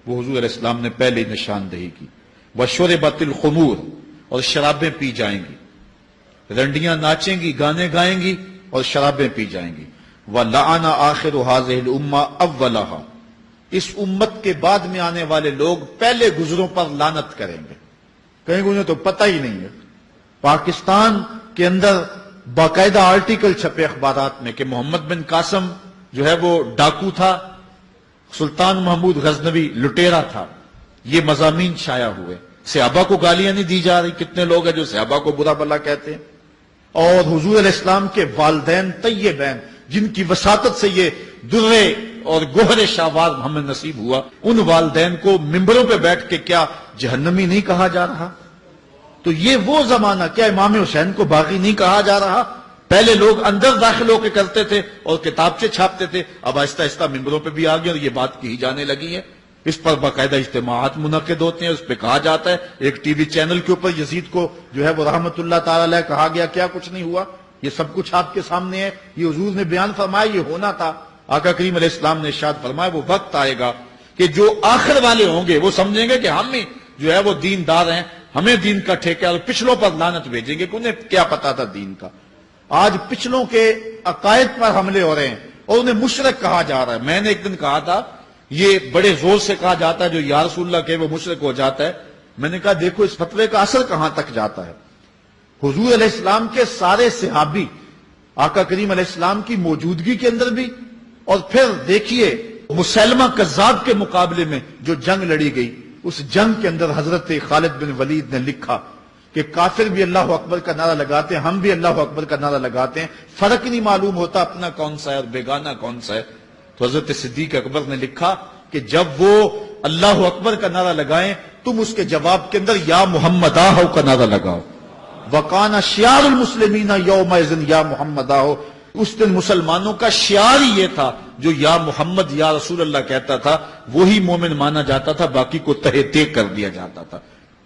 A: وہ حضور علیہ السلام نے پہلے ہی نشاندہی کی۔ وَشُرِبَتِ الْخُمُورُ، اور شرابیں پی جائیں گی، رنڈیاں ناچیں گی، گانے گائیں گی اور شرابیں پی جائیں گی۔ وَلَعَنَ آخِرُ هَذِهِ الْأُمَّةِ أَوَّلَهَا، اس امت کے بعد میں آنے والے لوگ پہلے گزروں پر لعنت کریں گے، کہیں گے انہیں تو پتہ ہی نہیں ہے۔ پاکستان کے اندر باقاعدہ آرٹیکل چھپے اخبارات میں کہ محمد بن قاسم جو ہے وہ ڈاکو تھا، سلطان محمود غزنوی لٹیرا تھا، یہ مضامین شائع ہوئے۔ صحابہ کو گالیاں نہیں دی جا رہی، کتنے لوگ ہیں جو صحابہ کو برا بھلا کہتے ہیں، اور حضور علیہ السلام کے والدین طیبین جن کی وساطت سے یہ درے اور گوہر شاہوار ہمیں نصیب ہوا، ان والدین کو ممبروں پہ بیٹھ کے کیا جہنمی نہیں کہا جا رہا؟ تو یہ وہ زمانہ، کیا امام حسین کو باغی نہیں کہا جا رہا؟ پہلے لوگ اندر داخل ہو کے کرتے تھے اور کتابچے چھاپتے تھے، اب آہستہ آہستہ ممبروں پہ بھی آ گئے اور یہ بات کہی جانے لگی ہے۔ اس پر باقاعدہ اجتماعات منعقد ہوتے ہیں، اس پہ کہا جاتا ہے۔ ایک ٹی وی چینل کے اوپر یزید کو جو ہے وہ رحمت اللہ تعالی علیہ کہا گیا، کیا کچھ نہیں ہوا، یہ سب کچھ آپ کے سامنے ہے، یہ حضور نے بیان فرمایا، یہ ہونا تھا۔ آقا کریم علیہ السلام نے ارشاد فرمایا وہ وقت آئے گا کہ جو آخر والے ہوں گے وہ سمجھیں گے کہ ہم ہی جو ہے وہ دیندار ہیں، ہمیں دین کا ٹھیکہ، اور پچھلوں پر لعنت بھیجیں گے کہ انہیں کیا پتا تھا دین کا۔ آج پچھلوں کے عقائد پر حملے ہو رہے ہیں اور انہیں مشرک کہا جا رہا ہے۔ میں نے ایک دن کہا تھا یہ بڑے زور سے کہا جاتا ہے جو یا رسول اللہ کہ وہ مشرک ہو جاتا ہے، میں نے کہا دیکھو اس فتوے کا اثر کہاں تک جاتا ہے۔ حضور علیہ السلام کے سارے صحابی آقا کریم علیہ السلام کی موجودگی کے اندر بھی، اور پھر دیکھیے
B: مسلمہ کذاب کے مقابلے میں جو جنگ لڑی گئی، اس جنگ کے اندر حضرت خالد بن ولید نے لکھا کہ کافر بھی اللہ اکبر کا نعرہ لگاتے ہیں، ہم بھی اللہ اکبر کا نعرہ لگاتے ہیں، فرق نہیں معلوم ہوتا اپنا کون سا ہے اور بیگانہ کون سا ہے۔ تو حضرت صدیق اکبر نے لکھا کہ جب وہ اللہ اکبر کا نعرہ لگائیں تم اس کے جواب کے اندر یا محمد آہو کا نعرہ لگاؤ۔ وَقَانَ شِعَارُ الْمُسْلِمِينَ يَوْمَئِذٍ یا محمد آہو، اس دن مسلمانوں کا شعار ہی یہ تھا، جو یا محمد یا رسول اللہ کہتا تھا وہی مومن مانا جاتا تھا، باقی کو تہہ تیگ کر دیا جاتا تھا۔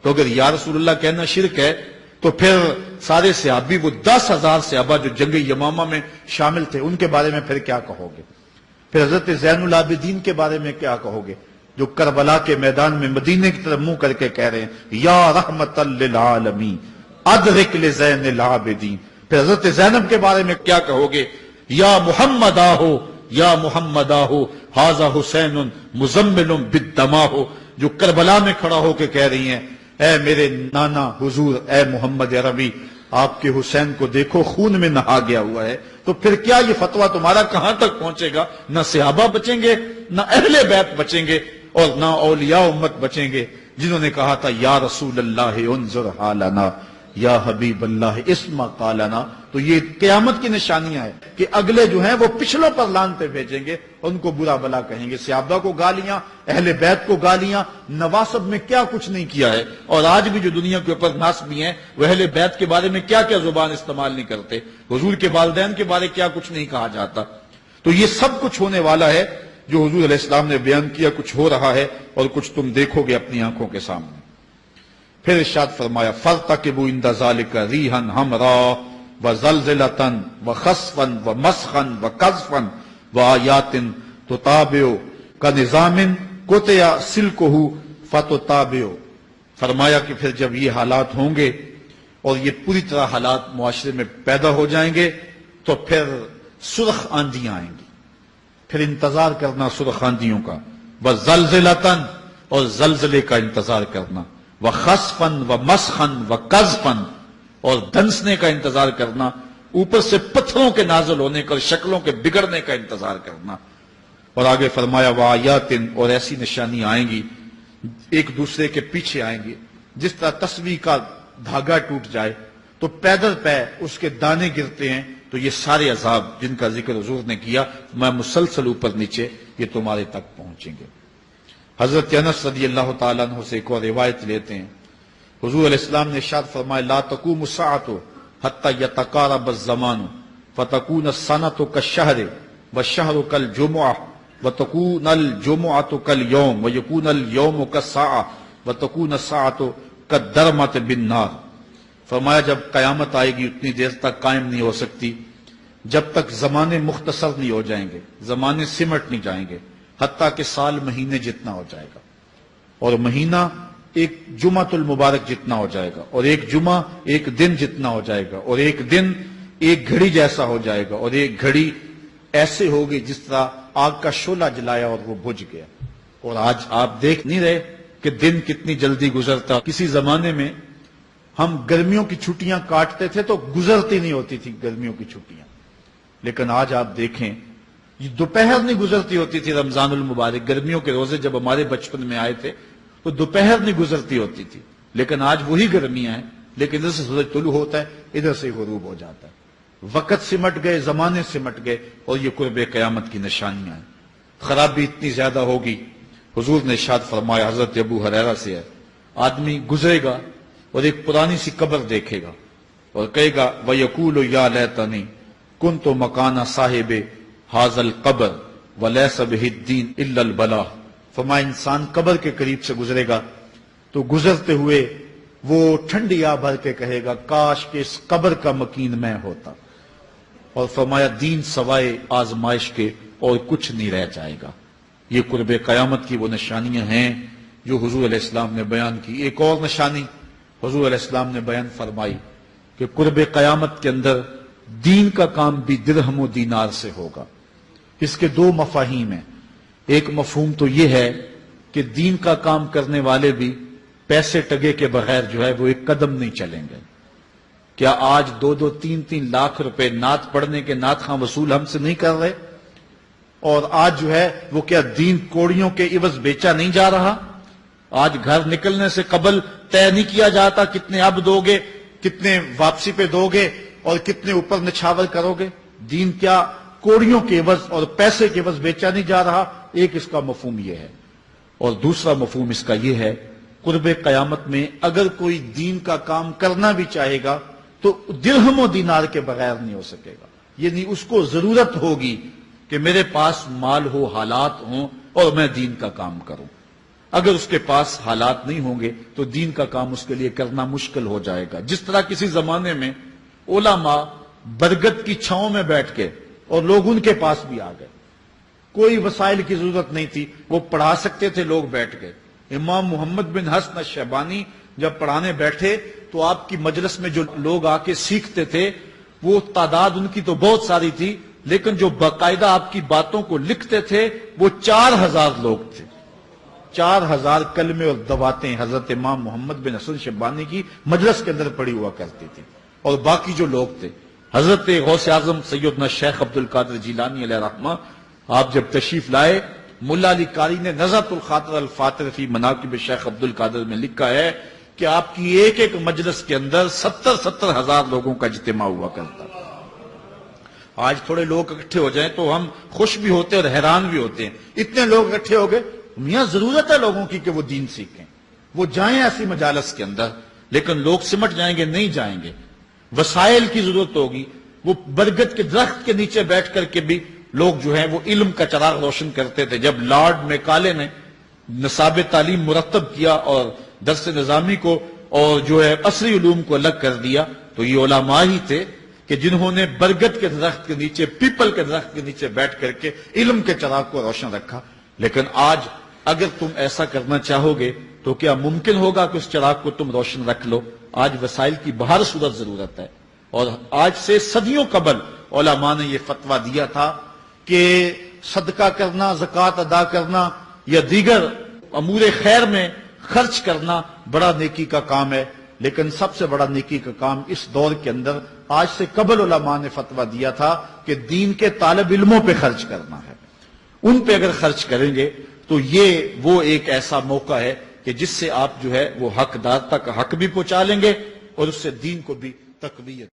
B: تو اگر یا رسول اللہ کہنا شرک ہے تو پھر سارے صحابی، وہ 10,000 صحابہ جو جنگ یمامہ میں شامل تھے، ان کے بارے میں پھر کیا کہو گے؟ پھر حضرت زین العابدین کے بارے میں کیا کہو گے، جو کربلا کے میدان میں مدینے کی طرف منہ کر کے کہہ رہے ہیں یا رحمت للعالمین ادرک لزین العابدین۔ پھر حضرت زینب کے بارے میں کیا کہو گے، یا محمد آہو یا محمد آہو ھذا حسین مزمل بالدماء، جو کربلا میں کھڑا ہو کے کہہ رہی ہیں اے میرے نانا حضور، اے محمد عربی، آپ کے حسین کو دیکھو خون میں نہا گیا ہوا ہے۔ تو پھر کیا یہ فتویٰ تمہارا کہاں تک پہنچے گا؟ نہ صحابہ بچیں گے، نہ اہل بیت بچیں گے، اور نہ اولیاء امت بچیں گے، جنہوں نے کہا تھا یا رسول اللہ انظر حالنا یا حبیب اللہ اسمع قالنا۔ تو یہ قیامت کی نشانیاں ہیں کہ اگلے جو ہیں وہ پچھلوں پر لعنتیں بھیجیں گے، ان کو برا بلا کہیں گے، صحابہ کو گالیاں، اہل بیت کو گالیاں، نواسب میں کیا کچھ نہیں کیا ہے۔ اور آج بھی جو دنیا کے اوپر ناسبی ہیں وہ اہل بیت کے بارے میں کیا کیا زبان استعمال نہیں کرتے، حضور کے والدین کے بارے کیا کچھ نہیں کہا جاتا۔ تو یہ سب کچھ ہونے والا ہے جو حضور علیہ السلام نے بیان کیا، کچھ ہو رہا ہے اور کچھ تم دیکھو گے اپنی آنکھوں کے سامنے۔ پھر ارشاد فرمایا فَارْتَقِبُوا عِنْدَ ذَلِكَ رِيحًا حَمْرَاءَ وَزَلْزَلَةً وَخَسْفًا وَمَسْخًا وَقَذْفًا وَآيَاتٍ تُتَابِعُ كَنِظَامٍ قُطِعَ سِلْكُهُ فَتُتَابِعُ۔ فرمایا کہ پھر جب یہ حالات ہوں گے اور یہ پوری طرح حالات معاشرے میں پیدا ہو جائیں گے تو پھر سرخ آندیاں آئیں گی، پھر انتظار کرنا سرخ آندیوں کا، وَزَلْزَلَةً اور زلزلے کا انتظار کرنا، وَخَسْفًا وَمَسْخًا وَقَذْفًا اور دھنسنے کا انتظار کرنا، اوپر سے پتھروں کے نازل ہونے کا اور شکلوں کے بگڑنے کا انتظار کرنا۔ اور آگے فرمایا وَآيَاتٍ اور ایسی نشانیاں آئیں گی ایک دوسرے کے پیچھے آئیں گی، جس طرح تسبیح کا دھاگا ٹوٹ جائے تو پیدل پہ اس کے دانے گرتے ہیں، تو یہ سارے عذاب جن کا ذکر حضور نے کیا میں مسلسل اوپر نیچے یہ تمہارے تک پہنچیں گے۔ حضرت انس رضی اللہ تعالیٰ عنہ سے ایک اور روایت لیتے ہیں، حضور علیہ السلام نے ارشاد فرمایا لا تقوم الساعة حتى يتقارب الزمان فتكون السنة كالشهر والشهر كالجمعة وتكون الجمعة كاليوم ويكون اليوم كالساعة وتكون الساعة كالدرمة بالنار۔ فرمایا جب قیامت آئے گی اتنی دیر تک قائم نہیں ہو سکتی جب تک زمانے مختصر نہیں ہو جائیں گے، زمانے سمٹ نہیں جائیں گے، حتیٰ کہ سال مہینے جتنا ہو جائے گا، اور مہینہ ایک جمعۃ المبارک جتنا ہو جائے گا، اور ایک جمعہ ایک دن جتنا ہو جائے گا، اور ایک دن ایک گھڑی جیسا ہو جائے گا، اور ایک گھڑی ایسے ہوگی جس طرح آگ کا شعلہ جلایا اور وہ بجھ گیا۔ اور آج آپ دیکھ نہیں رہے کہ دن کتنی جلدی گزرتا۔ کسی زمانے میں ہم گرمیوں کی چھٹیاں کاٹتے تھے تو گزرتی نہیں ہوتی تھی گرمیوں کی چھٹیاں، لیکن آج آپ دیکھیں یہ دوپہر نہیں گزرتی ہوتی تھی۔ رمضان المبارک گرمیوں کے روزے جب ہمارے بچپن میں آئے تھے تو دوپہر نہیں گزرتی ہوتی تھی، لیکن آج وہی گرمیاں ہیں، لیکن ادھر سے سورج طلوع ہوتا ہے ادھر سے غروب ہو جاتا ہے۔ وقت سمٹ گئے، زمانے سمٹ گئے، اور یہ قرب قیامت کی نشانیاں ہیں۔ خرابی اتنی زیادہ ہوگی، حضور نے ارشاد فرمایا حضرت ابو ہریرہ سے ہے، آدمی گزرے گا اور ایک پرانی سی قبر دیکھے گا اور کہے گا وَيَقُولُ يَا لَيْتَنِي كُنْتُ مَكَانَ صَاحِبِ هَذَا الْقَبْرِ وَلَيْسَ بِهِ الدِّينُ إِلَّا الْبَلَاغُ۔ فرمایا انسان قبر کے قریب سے گزرے گا تو گزرتے ہوئے وہ ٹھنڈی آہ بھر کے کہے گا کاش کہ اس قبر کا مکین میں ہوتا، اور فرمایا دین سوائے آزمائش کے اور کچھ نہیں رہ جائے گا۔ یہ قرب قیامت کی وہ نشانیاں ہیں جو حضور علیہ السلام نے بیان کی۔ ایک اور نشانی حضور علیہ السلام نے بیان فرمائی کہ قرب قیامت کے اندر دین کا کام بھی درہم و دینار سے ہوگا۔ اس کے دو مفاہیم ہیں۔ ایک مفہوم تو یہ ہے کہ دین کا کام کرنے والے بھی پیسے ٹگے کے بغیر جو ہے وہ ایک قدم نہیں چلیں گے۔ کیا آج 2-2, 3-3 لاکھ روپے نعت پڑھنے کے نعت خواں وصول ہم سے نہیں کر رہے؟ اور آج جو ہے وہ کیا دین کوڑیوں کے عوض بیچا نہیں جا رہا؟ آج گھر نکلنے سے قبل طے نہیں کیا جاتا کتنے اب دو گے، کتنے واپسی پہ دو گے اور کتنے اوپر نچھاور کرو گے؟ دین کیا کوڑیوں کے عوض اور پیسے کے عوض بیچا نہیں جا رہا؟ ایک اس کا مفہوم یہ ہے، اور دوسرا مفہوم اس کا یہ ہے قرب قیامت میں اگر کوئی دین کا کام کرنا بھی چاہے گا تو درہم و دینار کے بغیر نہیں ہو سکے گا، یعنی اس کو ضرورت ہوگی کہ میرے پاس مال ہو، حالات ہوں اور میں دین کا کام کروں۔ اگر اس کے پاس حالات نہیں ہوں گے تو دین کا کام اس کے لیے کرنا مشکل ہو جائے گا۔ جس طرح کسی زمانے میں علماء برگد کی چھاؤں میں بیٹھ کے اور لوگ ان کے پاس بھی آ گئے، کوئی وسائل کی ضرورت نہیں تھی، وہ پڑھا سکتے تھے، لوگ بیٹھ گئے۔ امام محمد بن حسن الشیبانی جب پڑھانے بیٹھے تو آپ کی مجلس میں جو لوگ آ کے سیکھتے تھے وہ تعداد ان کی تو بہت ساری تھی، لیکن جو باقاعدہ آپ کی باتوں کو لکھتے تھے وہ 4000 لوگ تھے۔ 4000 کلمے اور دواتیں حضرت امام محمد بن حسن شیبانی کی مجلس کے اندر پڑی ہوا کرتی تھی، اور باقی جو لوگ تھے حضرت غوث اعظم سیدنا شیخ عبد القادر جیلانی علیہ رحمہ، آپ جب تشریف لائے ملا علی قاری نے نزہۃ الخاطر الفاتر فی مناقب شیخ عبد القادر میں لکھا ہے کہ آپ کی ایک ایک مجلس کے اندر 70 ہزار لوگوں کا اجتماع ہوا کرتا۔ آج تھوڑے لوگ اکٹھے ہو جائیں تو ہم خوش بھی ہوتے اور حیران بھی ہوتے ہیں، اتنے لوگ اکٹھے ہو گئے۔ میاں ضرورت ہے لوگوں کی کہ وہ دین سیکھیں، وہ جائیں ایسی مجالس کے اندر، لیکن لوگ سمٹ جائیں گے؟ نہیں جائیں گے۔ وسائل کی ضرورت ہوگی، وہ برگد کے درخت کے نیچے بیٹھ کر کے بھی لوگ جو ہیں وہ علم کا چراغ روشن کرتے تھے۔ جب لارڈ میکالے نے نصاب تعلیم مرتب کیا اور درس نظامی کو اور جو ہے عصری علوم کو الگ کر دیا تو یہ علماء ہی تھے کہ جنہوں نے برگد کے درخت کے نیچے، پیپل کے درخت کے نیچے بیٹھ کر کے علم کے چراغ کو روشن رکھا۔ لیکن آج اگر تم ایسا کرنا چاہو گے تو کیا ممکن ہوگا کہ اس چراغ کو تم روشن رکھ لو؟ آج وسائل کی بہر صورت ضرورت ہے، اور آج سے صدیوں قبل علماء نے یہ فتویٰ دیا تھا کہ صدقہ کرنا، زکوٰۃ ادا کرنا یا دیگر امور خیر میں خرچ کرنا بڑا نیکی کا کام ہے، لیکن سب سے بڑا نیکی کا کام اس دور کے اندر آج سے قبل علماء نے فتویٰ دیا تھا کہ دین کے طالب علموں پہ خرچ کرنا ہے۔ ان پہ اگر خرچ کریں گے تو یہ وہ ایک ایسا موقع ہے کہ جس سے آپ جو ہے وہ حقدار تک حق بھی پہنچا لیں گے اور اس سے دین کو بھی تقویت